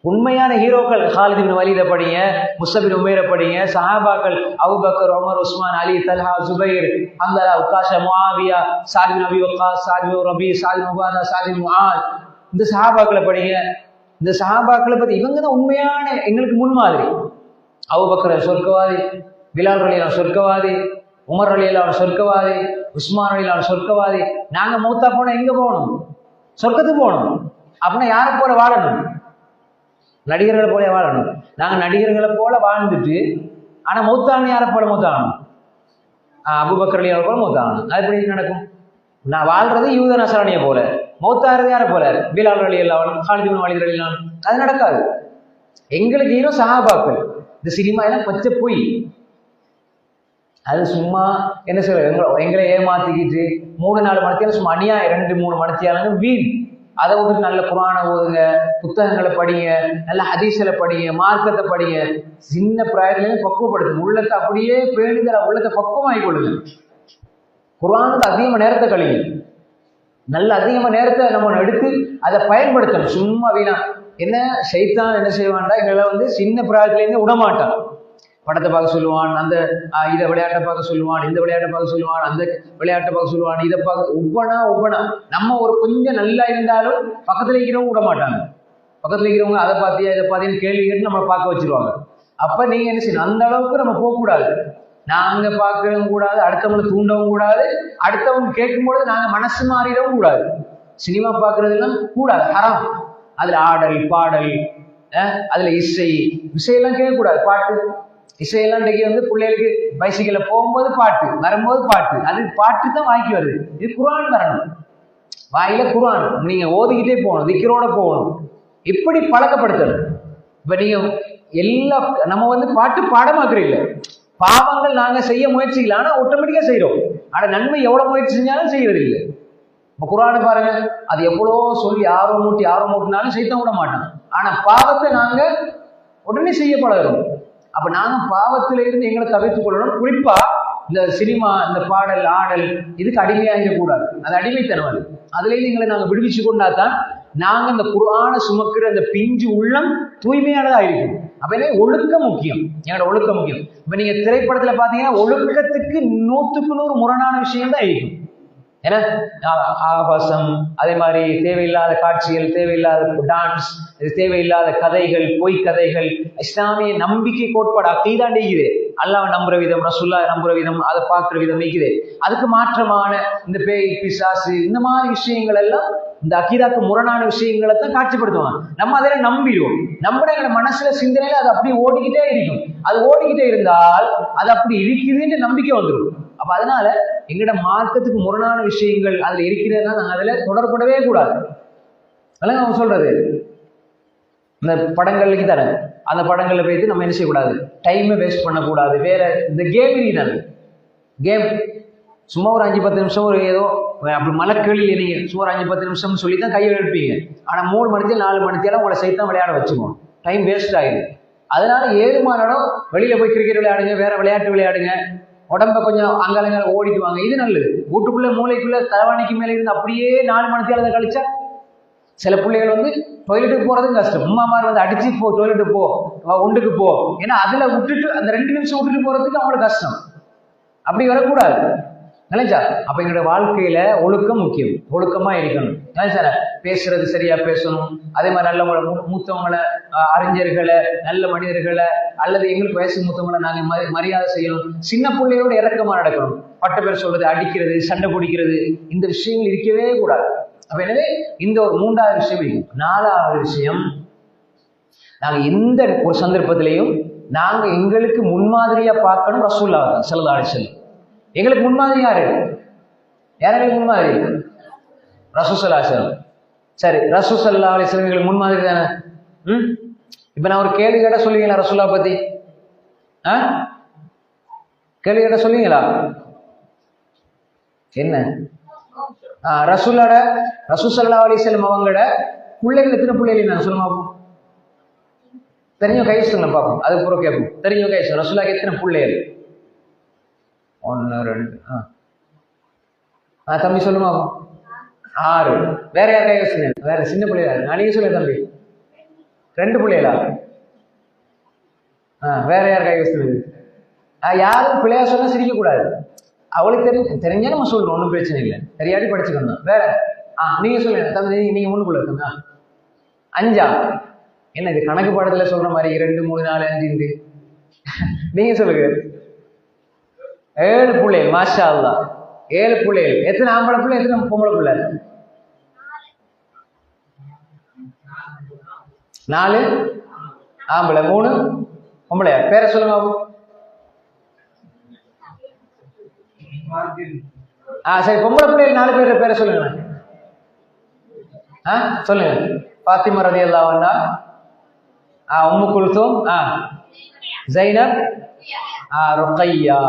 உண்மையான ஹீரோக்கள் காலித் இப்னு வலீத படிங்க, முஸ்அப் இப்னு உமைர படிங்க, சஹாபாக்கள் அபூபக்கர், உமர், உஸ்மான், அலி, தல்ஹா, ஜுபைர், ஹம்ஸா, உகாஷா, முஆவியா, ஸஅத் இப்னு அபி வக்காஸ், ஸஅத் இப்னு ரபீ, ஸஅத் இப்னு உபாதா, ஸஅத் இப்னு முஆத். இந்த சஹாபாக்களை படிங்க. இந்த சஹாபாக்களை பத்தி இவங்க தான் உண்மையான எங்களுக்கு முன்மாதிரி. அபூபக்கர் சொர்க்கவாதி, பிலால் ரலியல்லாஹு சொர்க்கவாதி, உமர் ரலியல்லாஹு சொர்க்கவாதி, உஸ்மான் ரலியல்லாஹு சொர்க்கவாதி. நாங்க மூத்தா போனா எங்க போகணும்? சொர்க்கத்துக்கு போகணும். அப்படின்னா யாரை போல வாழணும்? நடிகர்களை போல வாழணும். நாங்க நடிகர்களை போல வாழ்ந்துட்டு ஆனா மௌத்தாகணும். யாரை போல மௌத்தாகணும்? அபூபக்கர் ரலியல்லாஹு போல மௌத்தாகணும். அது எப்படி நடக்கும்? நான் வாழ்றது யூத நசரானியை போல, மௌத்தாகிறது யாரை போல? பிலால் ரலியல்லாஹு, காலித் இப்னு வலீத் ரலியல்லாஹு. அது நடக்காது. எங்களுக்கு ஹீரோ சஹாபாக்கள். இந்த சினிமா எல்லாம் பச்சை போய் அது சும்மா என்ன சொல்ற, எங்களை ஏமாத்திக்கிட்டு 3-4 மணித்தியாலும் சும்மா அநியாயம், 2-3 மணித்தியாலும் வீண். அதை விட்டு நல்ல குர்ஆனை ஓதுங்க, புத்தகங்களை படிங்க, நல்ல ஹதீஸ்களை படிங்க, மார்க்கத்தை படிங்க. சின்ன பிராயத்திலேயே பக்குவப்படுத்துங்க. உள்ளத்தை அப்படியே பேணுங்கிற உள்ளத்தை பக்குவமாகி கொள்ளுங்க. குர்ஆனுக்கு அதிகமாக நேரத்தை கழிங்க. நல்ல அதிகமாக நேரத்தை நம்ம எடுத்து அதை பயன்படுத்தணும். சும்மா வீணா என்ன ஷைத்தான் என்ன செய்வான்டா, எங்களை சின்ன பிராயத்திலேருந்து விடமாட்டான். படத்தை பார்க்க சொல்லுவான், அந்த இதை விளையாட்டை பார்க்க சொல்லுவான், இந்த விளையாட்டை பார்க்க சொல்லுவான், அந்த விளையாட்டை பார்க்க சொல்லுவான், இதை பார்க்க ஒவ்வொன்னா நம்ம ஒரு கொஞ்சம் நல்லா இருந்தாலும் பக்கத்துல இருக்கிறவங்க விட மாட்டாங்க. பக்கத்துல இருக்கிறவங்க அதை பார்த்தியா இதை பார்த்தியான்னு கேள்வி கேட்டு நம்மளை பார்க்க வச்சிருவாங்க. அப்ப நீங்க என்ன செய்யணும்? அந்த அளவுக்கு நம்ம போகக்கூடாது. நாங்க பார்க்கவும் கூடாது, அடுத்தவங்களை தூண்டவும் கூடாது, அடுத்தவங்க கேட்கும்பொழுது நாங்க மனசு மாறிடவும் கூடாது. சினிமா பார்க்கறதெல்லாம் கூடாது, ஹராம். அதுல ஆடல் பாடல், அதுல இசையெல்லாம் கேட்கக்கூடாது. பாட்டு இசையெல்லாம் இன்றைக்கு பிள்ளைகளுக்கு பைசிக்கல்ல போகும்போது பாட்டு, வரும்போது பாட்டு, அது பாட்டு தான் வாய்க்கு வருது. இது குர்ஆன் வரணும், வாயில குர்ஆன் நீங்க ஓதிக்கிட்டே போகணும், திக்ரோட போகணும். இப்படி பழக்கப்படுத்தணும். இப்ப நீங்க எல்லா நம்ம பாட்டு பாடமாக்குறீங்க. பாவங்கள் நாங்க செய்ய முயற்சிக்கல, ஆனா ஆட்டோமேட்டிக்கா செய்யறோம். ஆனா நன்மை எவ்வளவு முயற்சி செஞ்சாலும் செய்யறது இல்லை. இப்ப குர்ஆனை பாருங்க, அது எவ்வளோ சொல்லி ஆர்வம் மூட்டினாலும் செய்ய விட மாட்டோம். ஆனா பாவத்தை நாங்க உடனே செய்ய பழகிறோம். அப்ப நாங்க பாவத்தில இருந்து எங்களை தவிர்த்துக் கொள்ளணும். குறிப்பா இந்த சினிமா, இந்த பாடல், ஆடல் இதுக்கு அடிமையாகிடக்கூடாது. அது அடிமைத்தனம். அதுலேருந்து எங்களை நாங்கள் விடுவிச்சு கொண்டாதான் நாங்க இந்த குர்ஆனை சுமக்கிற அந்த பிஞ்சு உள்ளம் தூய்மையானதா இருக்கும். அப்ப என்ன, ஒழுக்கம் முக்கியம். எங்களோட ஒழுக்கம் முக்கியம். இப்ப நீங்க திரைப்படத்துல பாத்தீங்கன்னா ஒழுக்கத்துக்கு 100% முரணான விஷயம் தான் இருக்கும். ஏன்னா ஆபாசம், அதே மாதிரி தேவையில்லாத காட்சிகள், தேவையில்லாத டான்ஸ், தேவையில்லாத கதைகள், பொய் கதைகள், இஸ்லாமிய நம்பிக்கை கோட்பாடு அக்கீதான் இருக்குது. அல்லாஹ் நம்புற விதம், ரசூல்லா நம்புற விதம், அதை பார்க்குற விதம் இருக்குது. அதுக்கு மாற்றமான இந்த பேய், பிசாசு, இந்த மாதிரி விஷயங்கள் எல்லாம் இந்த அக்கீதாக்கு முரணான விஷயங்களை தான் காட்சிப்படுத்துவாங்க. நம்ம அதெல்லாம் நம்பிடுவோம். நம்மட எங்க மனசுல சிந்தனையில அது அப்படி ஓடிக்கிட்டே இருக்கும். அது ஓடிக்கிட்டே இருந்தால் அது அப்படி இருக்குதுன்னு நம்பிக்கை வந்துடும். அப்ப அதனால எங்கட மார்க்கத்துக்கு முரணான விஷயங்கள் அதுல இருக்கிறதுனா நாங்க அதுல தொடர்படவே கூடாது. அதெல்லாம் நம்ம சொல்றது இந்த படங்களுக்கு தர அந்த படங்கள்ல போயிட்டு நம்ம என்ன செய்யக்கூடாது, டைமை வேஸ்ட் பண்ணக்கூடாது. வேற இந்த கேம் இருக்குதானே, கேம் சும்மா ஒரு 5-10 நிமிஷம் ஒரு ஏதோ அப்படி மலக்கேள்வி நீங்க சும்மா ஒரு 5-10 நிமிஷம் சொல்லி தான் கையை எடுப்பீங்க. ஆனா 3 மணிக்கு 4 மணிக்கெல்லாம் உங்களை சைத்தான் விளையாட வச்சுக்கோம். டைம் வேஸ்ட் ஆயிடுது. அதனால 7 மாதம் வெளியில போய் கிரிக்கெட் விளையாடுங்க, வேற விளையாட்டு விளையாடுங்க, உடம்ப கொஞ்சம் அங்கலங்க ஓடிட்டு வாங்க. இது நல்லது. வீட்டுக்குள்ள மூளைக்குள்ள தலைவாணிக்கு மேல இருந்து அப்படியே 4 மணிக்கு கழிச்சா சில பிள்ளைகள் வந்து டொய்லெட்டுக்கு போறதும் கஷ்டம். அம்மாமார் வந்து அடிச்சு போ, டொய்லெட்டு போ, ஒண்டுக்கு போ, ஏன்னா அதுல விட்டுட்டு அந்த 2 நிமிஷம் விட்டுட்டு போறதுக்கு அவங்களுக்கு கஷ்டம். அப்படி வரக்கூடாது. நினைச்சா அப்ப எங்களோட வாழ்க்கையில ஒழுக்கம் முக்கியம். ஒழுக்கமா இருக்கணும். நினைச்சார பேசுறது சரியா பேசணும். அதே மாதிரி நல்லவங்களை, மூத்தவங்களை, அறிஞர்களை, நல்ல மனிதர்களை, அல்லது எங்களுக்கு வயசு மூத்தவங்களை நாங்க மரியாதை செய்யணும். சின்ன பிள்ளைகளோட இறக்கமா நடக்கணும். பட்ட பேர் சொல்றது, அடிக்கிறது, சண்டை பிடிக்கிறது, இந்த விஷயங்கள் இருக்கவே கூடாது. அப்ப எனவே இந்த ஒரு 3வது விஷயம் இருக்கும். 4வது விஷயம், நாங்க எந்த ஒரு சந்தர்ப்பத்திலையும் நாங்க எங்களுக்கு முன்மாதிரியா பார்க்கணும் ரசூலுல்லாஹ் ஸல்லல்லாஹு அலைஹி வஸல்லம். எங்களுக்கு முன்மாதிரி யாரு? யாருக்கு முன்மாதிரி? ரசூல் ஸல்லல்லாஹு அலைஹி வஸல்லம். சரி, ரசூல் ஸல்லல்லாஹு அலைஹி வஸல்லம் எங்களுக்கு முன்மாதிரி தானே. இப்ப நான் ஒரு கேள்வி கேட்டா சொல்லுவீங்களா ரசூலுல்லாஹ் பத்தி? கேள்வி கேட்டா சொல்லுவீங்களா? என்ன ரசூல் ஸல்லல்லாஹு அலைஹி வஸல்லம் அவங்களோட பிள்ளைகள் எத்தனை பிள்ளைகள் நான் சொல்லுங்க பார்ப்போம். தெரிஞ்சவங்க கை வச்சுங்க பார்ப்போம். அதுக்கு பூரா கேட்போம். தெரிஞ்சவங்க கை வச்சுங்க. ரசூலுல்லாஹ்க்கு எத்தனை பிள்ளைகள்? 1 2 தம்பி சொல்லுமா? 6. வேற யார் கை வச்சுங்க? வேற சின்ன பிள்ளையா? நீங்க சொல்லுங்க தம்பி. 2 பிள்ளைகளா? வேற யார் கை வச்சுங்க? யாரும் பிள்ளையா சொன்னா சிரிக்க கூடாது. அவளுக்கு தெரிஞ்சா நம்ம சொல்றோம், ஒன்றும் பிரச்சனை இல்லை. தெரியாடி படிச்சுக்கணும். வேற நீங்க சொல்லுங்க தம்பி. நீங்க முன்னுக்குள்ள இருக்கா? 5. என்ன இது கணக்கு பாடத்துல சொல்ற மாதிரி 2 3 4 5? நீங்க சொல்லுங்க. 7 பிள்ளைகள். மாஷா அல்லாஹ். 7 பிள்ளைகள். எத்தனை ஆம்பளை பிள்ளை, எத்தனை பொம்பளை பிள்ளை? 4 ஆம்பளை, 3 பொம்பளையா? பேரை சொல்லுங்க. சரி, பொம்பளை பிள்ளைகள் 4 பேர் பேரை சொல்லுங்க. சொல்லுங்க. பாத்திமா ரலியல்லாஹு அன்ஹா, உம்மு குல்தூம், ஜைனப், ருக்கையா.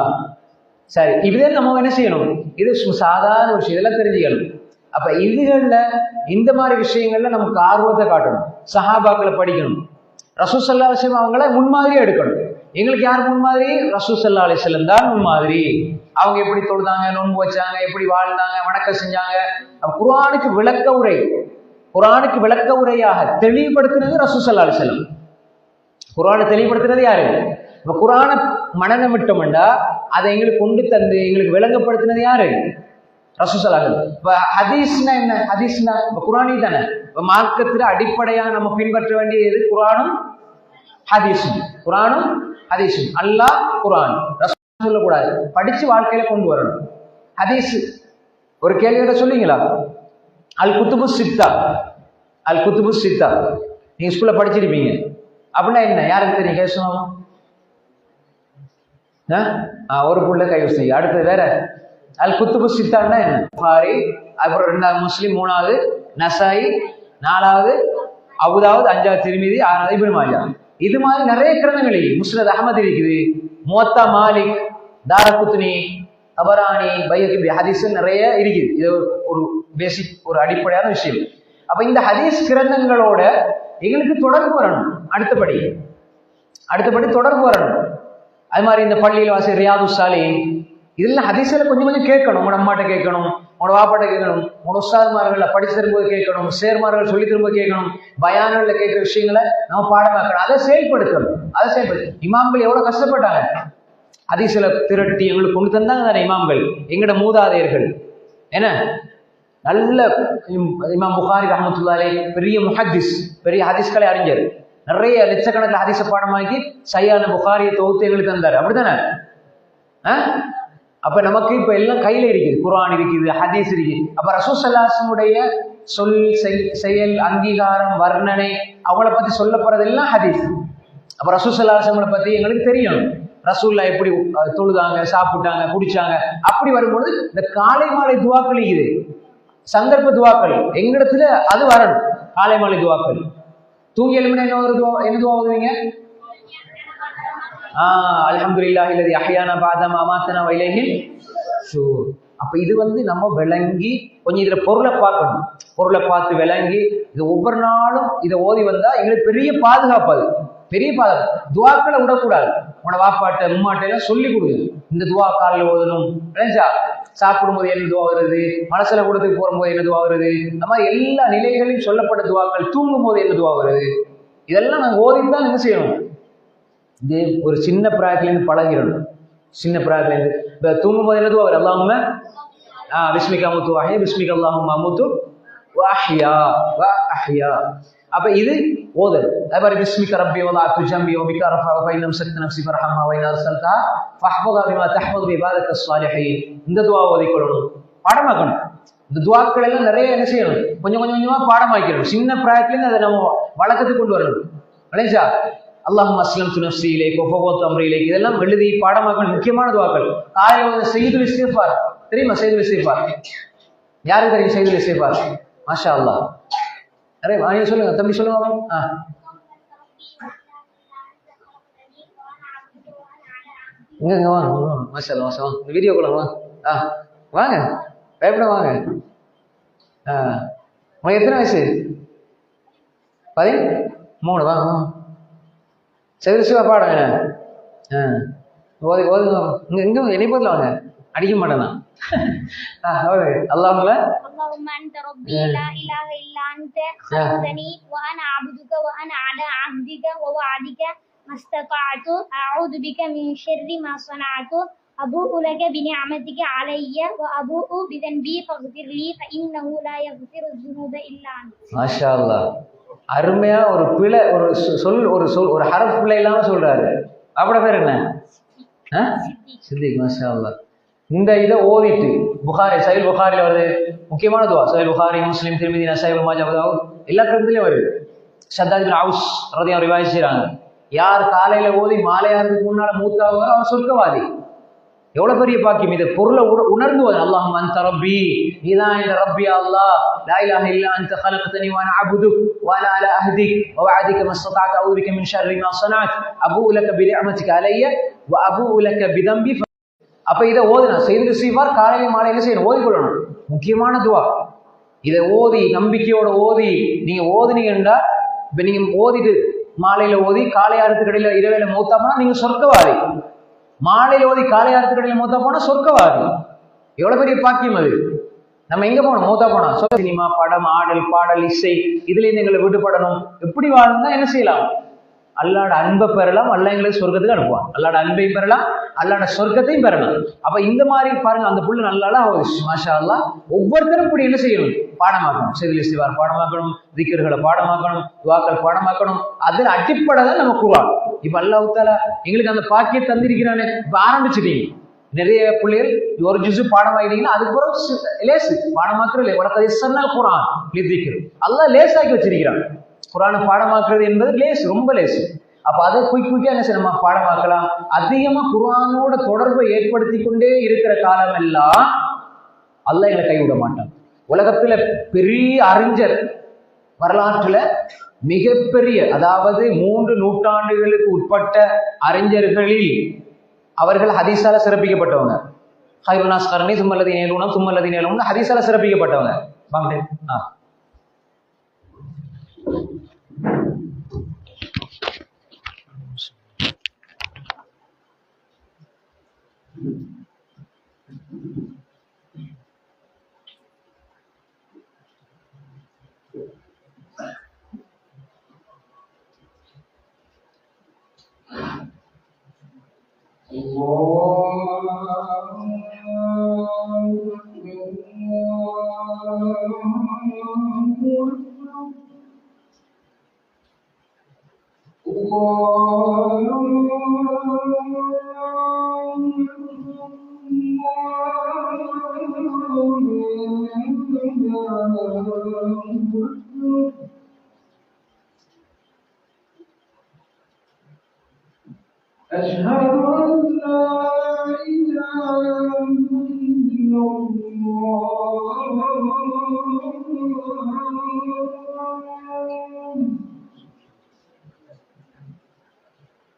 சரி, இதுதான் நம்ம என்ன செய்யணும்? இது சாதாரண ஒரு விஷயம், இதெல்லாம் தெரிஞ்சுக்கணும். அப்ப இதுகள்ல இந்த மாதிரி விஷயங்கள்ல நமக்கு ஆர்வத்தை காட்டணும். சஹாபாக்களை படிக்கணும். ரசூல் ஸல்லல்லாஹு அலைஹி வஸல்லம் அவங்கள முன்மாதிரியா எடுக்கணும். எங்களுக்கு யார் முன்மாதிரி? ரசூல் ஸல்லல்லாஹு அலைஹி வஸல்லம் தான் முன்மாதிரி. அவங்க எப்படி தொழுதாங்க, நோன்பு வச்சாங்க, எப்படி வாழ்ந்தாங்க, வணக்கம் செஞ்சாங்க. குர்ஆனுக்கு விளக்க உரை, குர்ஆனுக்கு விளக்க உரையாக தெளிவுபடுத்தினது ரசூல் ஸல்லல்லாஹு அலைஹி வஸல்லம். குர்ஆனை தெளிவுபடுத்தினது யாரு? இப்ப குர்ஆனை மனநமிட்டோம்டா அதை எங்களுக்கு கொண்டு தந்து எங்களுக்கு விளங்கப்படுத்தினது யாரு? ரசூல் ஸல்லல்லாஹு அலைஹி வஸல்லம். இப்ப ஹதீஸ்னா என்ன? ஹதீஸ்னா இப்ப குர்ஆனி தானே. இப்ப மார்க்கத்துல அடிப்படையாக நம்ம பின்பற்ற வேண்டியது குர்ஆனும் ஹதீஸும். குர்ஆனும் ஹதீஸும். அல்லாஹ் குர்ஆன், ரசூல் சொல்லக்கூடாது, படிச்சு வாழ்க்கையில கொண்டு வரணும். ஹதீஸ் ஒரு கேள்வியோட சொல்லுவீங்களா? அல் குத்துபு சித்தா, அல் குத்துபு சித்தா நீங்க ஸ்கூல்ல படிச்சிருப்பீங்க. அப்படின்னா என்ன? யாருக்கு தெரியும்? கேசுவாங்க. ஒரு புள்ள கை வச்சு. அடுத்தது வேற அல் குத்துபு சித்தான்னா என்ன? புகாரி, அப்புறம் 2வது முஸ்லிம், 3வது நசாயி, 4வது அபூதாவுத், 5வது திர்மிதி, 6வது இப்னு மாஜா. இது மாதிரி நிறைய கிரந்தங்கள் இருக்குது. முஸ்னத் அஹ்மத் இருக்குது, முவத்தா மாலிக், தாரகுத்னி, தபரானி, பைஹகி, ஹதீஸ் நிறைய இருக்குது. இது ஒரு பேசிக், ஒரு அடிப்படையான விஷயம். அப்ப இந்த ஹதீஸ் கிரந்தங்களோட எங்களுக்கு தொடர்பு வரணும். அடுத்தபடி அடுத்தபடி தொடர்பு வரணும். அது மாதிரி இந்த பள்ளியில் வாசி ரியாது சாலிஹீன் இதெல்லாம் ஹதீஸ்ல கொஞ்சம் கொஞ்சம் கேட்கணும். உங்களோட அம்மாட்ட கேட்கணும், உங்களோட வாப்பாட்ட கேட்கணும், உங்களோட உஸ்தாத்மார்களை படிச்சு தரும்போது கேட்கணும், சேர்மார்கள் சொல்லி தரும்போது கேட்கணும், பயான்கள்ல கேட்கிற விஷயங்களை நம்ம பாடமாக்கணும். அதை செயல்படுத்தணும். இமாம்கள் எவ்வளவு கஷ்டப்பட்டாங்க, ஹதீஸ்ல திரட்டி எங்களுக்கு கொண்டு தந்தாங்க தானே இமாம்கள், எங்கட மூதாதையர்கள். என்ன நல்ல இமாம் புகாரி ரஹ்மத்துல்லாஹி அலைஹி பெரிய முஹத்திஸ், பெரிய ஹதீஸ்களை அறிஞர், நிறைய லட்சக்கணக்கில் ஹதீஸ பாடமாக்கி சையான புகாரியை தொகுத்து எங்களுக்கு தந்தாரு. அப்படித்தானே? அப்ப நமக்கு இப்ப எல்லாம் கையில இருக்குது, குர்ஆன் இருக்குது, ஹதீஸ் இருக்குது. அப்ப ரசூல் ஸல்லல்லாஹு அலைஹி வஸல்லம் சொல் செயல் அங்கீகாரம் வர்ணனை அவங்கள பத்தி சொல்லப்படுறதெல்லாம் ஹதீஸ். அப்ப ரசூல் ஸல்லல்லாஹு அலைஹி வஸல்லம் பத்தி எங்களுக்கு தெரியணும். ரசூல்லா எப்படி தொழுதாங்க, சாப்பிட்டாங்க, குடிச்சாங்க. அப்படி வரும்பொழுது இந்த காலை மாலை துவாக்கள் இருக்குது, சந்தர்ப்ப துவாக்கள் எங்கிடத்துல அது வரணும். காலை மாலை துவாக்கள் தூங்கி எழுமின என்ன துவா ஓதுவீங்க? அல்ஹம்துலில்லாஹி அல்லதி அஹ்யானா பஅத மா அமாத்தனா வ இலைஹில் ஷூர். அப்ப இது நம்ம விளங்கி கொஞ்சம் இதுல பொருளை பார்க்கணும். பொருளை பார்த்து விளங்கி இது ஒவ்வொரு நாளும் இதை ஓதி வந்தா எங்களுக்கு பெரிய பாதுகாப்பு. அது பெரிய பாதுகாப்பு. துவாக்களை விடக்கூடாது. உன வாப்பாட்ட உம்மாட்ட எல்லாம் சொல்லி கொடுங்க, இந்த துவா காலில் ஓதணும், சாப்பிடும்போது என்ன துவா வருது, மனசுல கூடத்துக்கு போகும்போது என்ன துவா வருது, இந்த மாதிரி எல்லா நிலைகளையும் சொல்லப்பட்ட துவாக்கள், தூங்கும் போது என்ன துவா வருது, இதெல்லாம் நாங்கள் ஓதித்தான் என்ன செய்யணும். இது ஒரு சின்ன பிராயத்திலேருந்து பழகிடணும். சின்ன பிராயத்திலேருந்து இப்போ தூங்கும் போது என்ன துவா வரும்? அல்லாஹும்ம பிஸ்மிக அமூது வ அஹ்யா, பிஸ்மிக அல்லாஹும்ம அமூது வ அஹ்யா. அப்ப இது ஓதல். அதே மாதிரி பிஸ்மிக ரப்பி வதஅது ஜம்பி வ பிக ரஃபஅ ஃப இன்ன அம்சக்த நஃப்ஸி ஃபர்ஹம்ஹா வ இன் அர்ஸல்தா ஃபஹ்ஃபظha பிமா தஹ்ஃபظு பிஇபாதத்திஸ் ஸாலிஹீன். இந்த துஆ ஓதிக்கொள்ளணும், பாடமாக்கணும். இந்த துஆக்கள் எல்லாம் நிறைய என்ன செய்யணும், கொஞ்சம் கொஞ்சமா பாடமாக்கணும். சின்ன பிராயத்திலேருந்து அதை நம்ம வழக்கத்துக்கு கொண்டு வரணும். அலைசா அல்லாஹும்ம அஸ்லம்து நஃப்ஸி இலைக வ ஃபவத்து அம்ரி இலைக, இதெல்லாம் எழுதி பாடமாக்கணும். முக்கியமான துஆக்கள். காலையில சய்யிதுல் இஸ்திக்ஃபார் தெரியுமா? சய்யிதுல் இஸ்திக்ஃபார் யாருக்கு தெரியும்? சய்யிதுல் இஸ்திக்ஃபார் மாஷா அல்லாஹ். அரே வாங்க சொல்லுங்க தம்பி, சொல்லுங்க. இங்க வாங்க மாஷா அல்லாஹ், மாஷா அல்லாஹ். வீடியோ கால் வாங்க. வாங்க, பயப்பட வாங்க. உனக்கு எத்தனை வயசு? 13. வாங்க. சரி சிவா பாடுங்க. ஓதி ஓதுங்க. இங்க என்னை போதில் வாங்க, அடிக்க மாட்டேன். اللهم أنت ربي لا إله إلا أنت خلقتني وأنا عبدك وأنا على عهدك ووعدك ما استطعت أعوذ بك من شر ما صنعت أبوء لك بنعمتك علي وأبوء بذنبي فاغفر لي فإنه لا يغفر الذنوب إلا أنت. ما شاء الله. அருமையா ஒரு பிழை, ஒரு சொல் ஒரு ஹரஃப் பிழை இல்லாம சொல்றாரு. அப்பட பேர் என்ன? சித்திக். மாஷா அல்லாஹ். இந்த இதை ஓதிட்டு புகாரி, சஹீஹ் புகாரில வருது, முக்கியமான துவா. சஹீஹ் புகாரி, முஸ்லிம், திர்மிதி, நசாயி, இப்னு மாஜா, அபூ தாவூத் எல்லா கிரந்தத்திலயும் வருது. ஷத்தாத் இப்னு அவுஸ் ரலியல்லாஹு ரிவாயத் செய்றாங்க, யார் காலையில ஓதி மாலையாருக்கு முன்னால மூத்தாவோ அவன் சொர்க்கவாதி. எவ்வளவு பெரிய பாக்கியம். இதை பொருளை உணர்ந்து ஓது. அல்லாஹும்ம அன்த ரப்பி, நீதான் இந்த ரப்பி அல்லாஹ், லா இலாஹ இல்லா அன்த خلقتني وانا اعبدك وانا على عهدك ووعدك ما استطعت اعوذ بك من شر ما صنعت ابوء لك بنعمتك علي وابوء لك بذنبي. அப்ப இதை ஓதுனா செய்து செய்வார். காலையில மாலையில செய்யணும், ஓதிக்கொள்ளணும். முக்கியமான துவா. இதை ஓதி நம்பிக்கையோட ஓதி நீங்க ஓதுனீங்கன்னா, இப்ப நீங்க ஓதிட்டு மாலையில ஓதி காலையாரத்துக்கு இடையில இரவேல மூத்தா போனா நீங்க சொர்க்கவாதி. மாலையில ஓதி காலையாரத்துக்கு இடையில மூத்தா போனா சொர்க்கவாதி. எவ்வளவு பெரிய பாக்கியம் அது. நம்ம எங்க போனோம்? மூத்தா போனா சினிமா, படம், ஆடல், பாடல், இசை, இதுல இருந்து எங்களை விடுபடணும். எப்படி வாழணும்னா என்ன செய்யலாம்? அல்லாட அன்பை பெறலாம், அல்லா எங்களுக்கு சொர்க்கத்துக்கு அனுப்புவான். அல்லாட அன்பையும் பெறலாம், அல்லாட சொர்க்கத்தையும் பெறலாம். அப்ப இந்த மாதிரி பாருங்க, அந்த புள்ள நல்லா மாஷா அல்லாஹ். ஒவ்வொருத்தரும் இப்படி என்ன செய்யணும்? பாடமாக்கணும். செய்தில் இஸ்திக்ஃபார் பாடமாக்கணும், திக்ர்களை பாடமாக்கணும், துஆக்கள் பாடமாக்கணும். அதில் அடிப்படை தான் நம்ம குர்ஆன். இப்ப அல்லாஹ் தஆலா எங்களுக்கு அந்த பாக்கியம் தந்திருக்கிறானே. இப்ப ஆரம்பிச்சிட்டீங்க, நிறைய பிள்ளைகள் ஒரு ஜுஸு பாடமாக்கிட்டீங்கன்னா அதுக்கப்புறம் லேசு பாடமாக்குறது. உலகத்தை சொன்னால் குர்ஆன் லிதிக்ர் அல்லாஹ் லேசாக்கி வச்சிருக்கிறான். குர்ஆனை பாடமாக்குறது என்பது லேசு, ரொம்ப லேசு. அப்ப அதை குயிக்கா என்ன செய்ய நம்ம பாடமாக்கலாம். அதிகமா குர்ஆனோட தொடர்பை ஏற்படுத்தி கொண்டே இருக்கிற காலம் எல்லாம் அல்லாஹ் எங்களை கைவிட மாட்டான். உலகத்துல பெரிய அறிஞர், வரலாற்றுல மிகப்பெரிய, அதாவது 3 நூற்றாண்டுகளுக்கு உட்பட்ட அறிஞர்களில் அவர்கள் ஹதீஸால சிறப்பிக்கப்பட்டவங்க. ஹைருன் நாஸ் கர்னி சும்மல்லதீன யலூன சும்மல்லதீன யலூன ஹதீஸால சிறப்பிக்கப்பட்டவங்க. வாங்க. أشهد أن لا إله إلا الله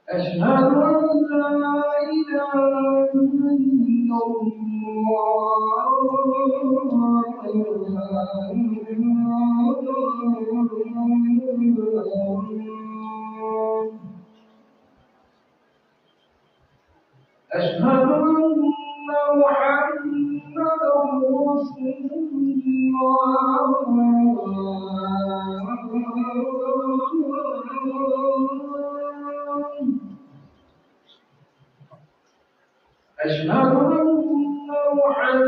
أشهد أن لا إله إلا الله أشهد أن محمدا رسول الله أشهد أن محمدا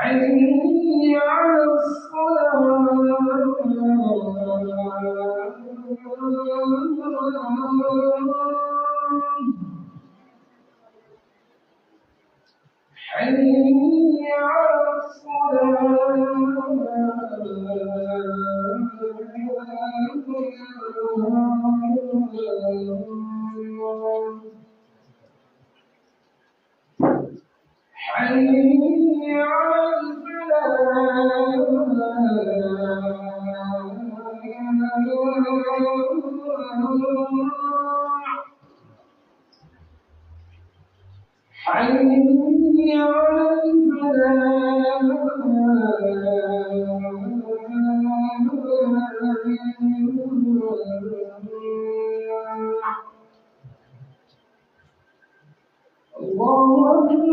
حي على الصلاة حي على الصلاة حي على الفلاح حي على الفلاح الله أكبر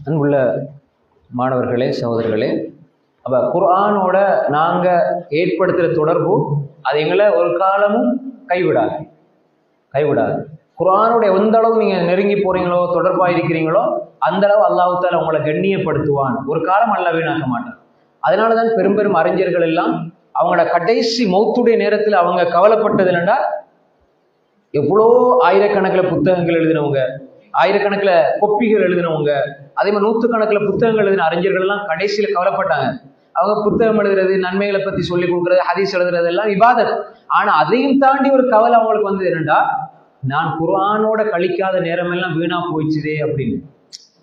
அன்புள்ள மாணவர்களே, சகோதரர்களே, அப்போ குர்ஆனோட நாங்கள் ஏற்படுத்துகிற தொடர்பு அது எங்களை ஒரு காலமும் கைவிடாது. குர்ஆனோட எந்த அளவு நீங்கள் நெருங்கி போகிறீங்களோ, தொடர்பாக இருக்கிறீங்களோ, அந்த அளவு அல்லாஹ் தஆலா உங்களை கண்ணியப்படுத்துவான். ஒரு காலம் அல்லாஹ் வீணாக்க மாட்டான். அதனால தான் பெரும் அறிஞர்கள் எல்லாம் அவங்களோட கடைசி மௌத்துடைய நேரத்தில் அவங்க கவலைப்பட்டது என்னன்னா, எவ்வளோ ஆயிரக்கணக்கில் புத்தகங்கள் எழுதினவங்க, ஆயிரக்கணக்கில் கொப்பிகள் எழுதினவங்க, அதே மாதிரி நூற்றுக்கணக்கில் புத்தகங்கள் எழுதின அறிஞர்கள் எல்லாம் கடைசியில் கவலைப்பட்டாங்க. அவங்க புத்தகம் எழுதுறது, நன்மைகளை பற்றி சொல்லிக் கொடுக்குறது, ஹதீஸ் எழுதுறது எல்லாம் இபாதத். ஆனால் அதையும் தாண்டி ஒரு கவலை அவங்களுக்கு வந்து என்னண்டா, நான் குர்ஆனோட கழிக்காத நேரம் எல்லாம் வீணா போயிடுச்சுதே அப்படின்னு.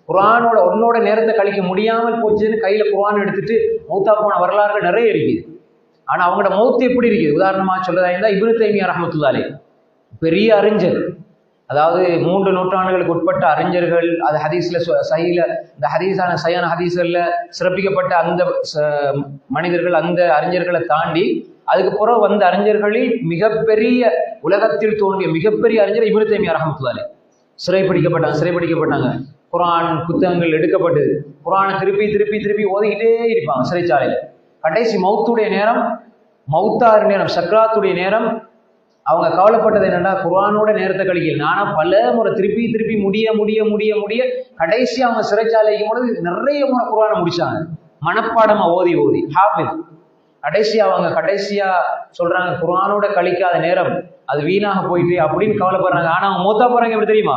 குர்ஆனோட உன்னோட நேரத்தை கழிக்க முடியாமல் போச்சுன்னு கையில் குர்ஆன் எடுத்துட்டு மௌத்தா போன வரலாறுகள் நிறைய இருக்குது. ஆனால் அவங்களோட மௌத்து எப்படி இருக்குது? உதாரணமாக சொல்றதா இருந்தால் இப்னு தைமியா ரஹ்மத்துல்லாஹி அலைஹி பெரிய அறிஞர், அதாவது 3 நூற்றாண்டுகளுக்கு உட்பட்ட அறிஞர்கள், அது ஹதீஸ்ல சஹீல இந்த சயான ஹதீஸ்ல சிறப்பிக்கப்பட்ட அந்த மனிதர்கள், அந்த அறிஞர்களை தாண்டி அதுக்கு பிறகு வந்த அறிஞர்களில் மிகப்பெரிய, உலகத்தில் தோன்றிய மிகப்பெரிய அறிஞர் இப்னு தைமியா ரஹ்மத்துல்லாஹி அலைஹி. சிறைப்பிடிக்கப்பட்டாங்க. குர்ஆன் புத்தகங்கள் எடுக்கப்பட்டது. குர்ஆனை திருப்பி ஓதிக்கிட்டே இருப்பாங்க சிறைச்சாலையில். கடைசி மௌத்துடைய நேரம், மௌத்தாறு நேரம், சக்ராத்துடைய நேரம், அவங்க கவலைப்பட்டது என்னன்னா, குர்ஆனோட நேரத்தை கழிக்கல. நானா பல முறை திருப்பி முடிய கடைசி அவங்க சிறைச்சாலைக்கும் பொழுது நிறைய முறை குர்ஆனை முடிச்சாங்க, மனப்பாடமா ஓதி ஹாஃபிஸ். கடைசியா சொல்றாங்க, குர்ஆனோட கழிக்காத நேரம் அது வீணாக போயிட்டு அப்படின்னு கவலைப்படுறாங்க. ஆனா அவங்க மூத்தா போறாங்க எப்படி தெரியுமா?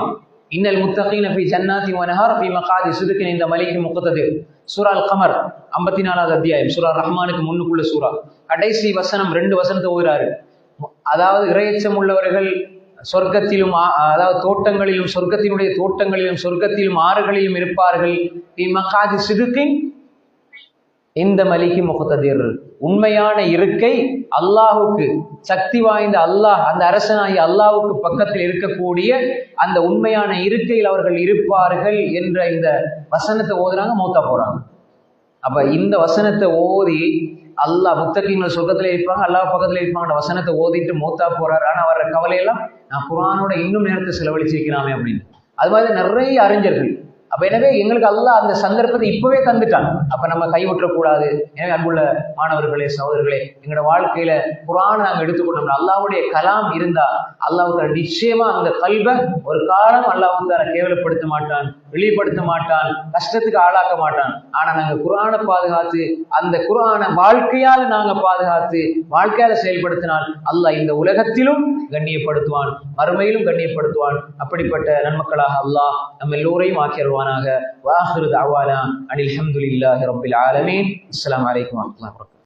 இன்னல் முத்தகீன ஃபீ ஜன்னாத்தி வ நஹர் ஃபீ மகாதி சித்கின் இந்த மலிக் முக்ததிர். சூரா அல் கமர் 54வது அத்தியாயம், சூரா ரஹ்மானுக்கு முன்னுக்குள்ள சூரா. கடைசி வசனம் 2 வசனத்தை ஓதுறாரு. அதாவது இறையச்சம் உள்ளவர்கள் சொர்க்கத்திலும் அதாவது தோட்டங்களிலும் சொர்க்கத்தினுடைய தோட்டங்களிலும் சொர்க்கத்திலும் ஆறுகளிலும் இருப்பார்கள். இந்த மலிக்கு முகத்ததிர் உண்மையான இருக்கை அல்லாஹுக்கு சக்தி வாய்ந்த அல்லாஹ் அந்த அரசனாகி அல்லாஹுக்கு பக்கத்தில் இருக்கக்கூடிய அந்த உண்மையான இருக்கையில் அவர்கள் இருப்பார்கள் என்ற இந்த வசனத்தை ஓதுறாங்க, மௌத்தா போறாங்க. அப்ப இந்த வசனத்தை ஓதி அல்லாஹ் முத்தகீன்கள் சொர்க்கத்துல இருப்பாங்க, அல்லாஹ் பக்கத்துல இருப்பாங்க. வசனத்தை ஓதிட்டு மௌத்தா போறாரு. ஆனா வர்ற கவலையெல்லாம் நான் குர்ஆனோட இன்னும் நேரத்தை செலவழிச்சிருக்கலாமே அப்படின்னு. அது மாதிரி நிறைய அறிஞர்கள். அப்ப எனவே எங்களுக்கு அல்லாஹ் அந்த சந்தர்ப்பத்தை இப்பவே தந்துட்டான். அப்ப நம்ம கைவிட்டக்கூடாது. எனவே அன்புள்ள மாணவர்களே, சகோதரர்களே, எங்களோட வாழ்க்கையில குர்ஆனை நாங்க எடுத்துக்கொண்டோம். அல்லாஹ்வுடைய கலாம் இருந்தா அல்லாஹ் நிச்சயமா அந்த கல்வை ஒரு காலம் அல்லாஹ் கேவலப்படுத்த மாட்டான், வெளிப்படுத்த மாட்டான், கஷ்டத்துக்கு ஆளாக்க மாட்டான். ஆனா நாங்க குர்ஆனை பாதுகாத்து அந்த குர்ஆனை வாழ்க்கையால நாங்க பாதுகாத்து வாழ்க்கையால செயல்படுத்தினால் அல்லாஹ் இந்த உலகத்திலும் கண்ணியப்படுத்துவான், மறுமையிலும் கண்ணியப்படுத்துவான். அப்படிப்பட்ட நன்மக்களாக அல்லாஹ் நம்ம எல்லோரையும் ஆக்கிடுவானாக. வாஹிரு தஅவானா அனில் ஹம்துலில்லாஹி ரப்பில் ஆலமீன். அஸ்ஸலாமு அலைக்கும் வரஹ்மத்துல்லாஹி வபரகாத்துஹு.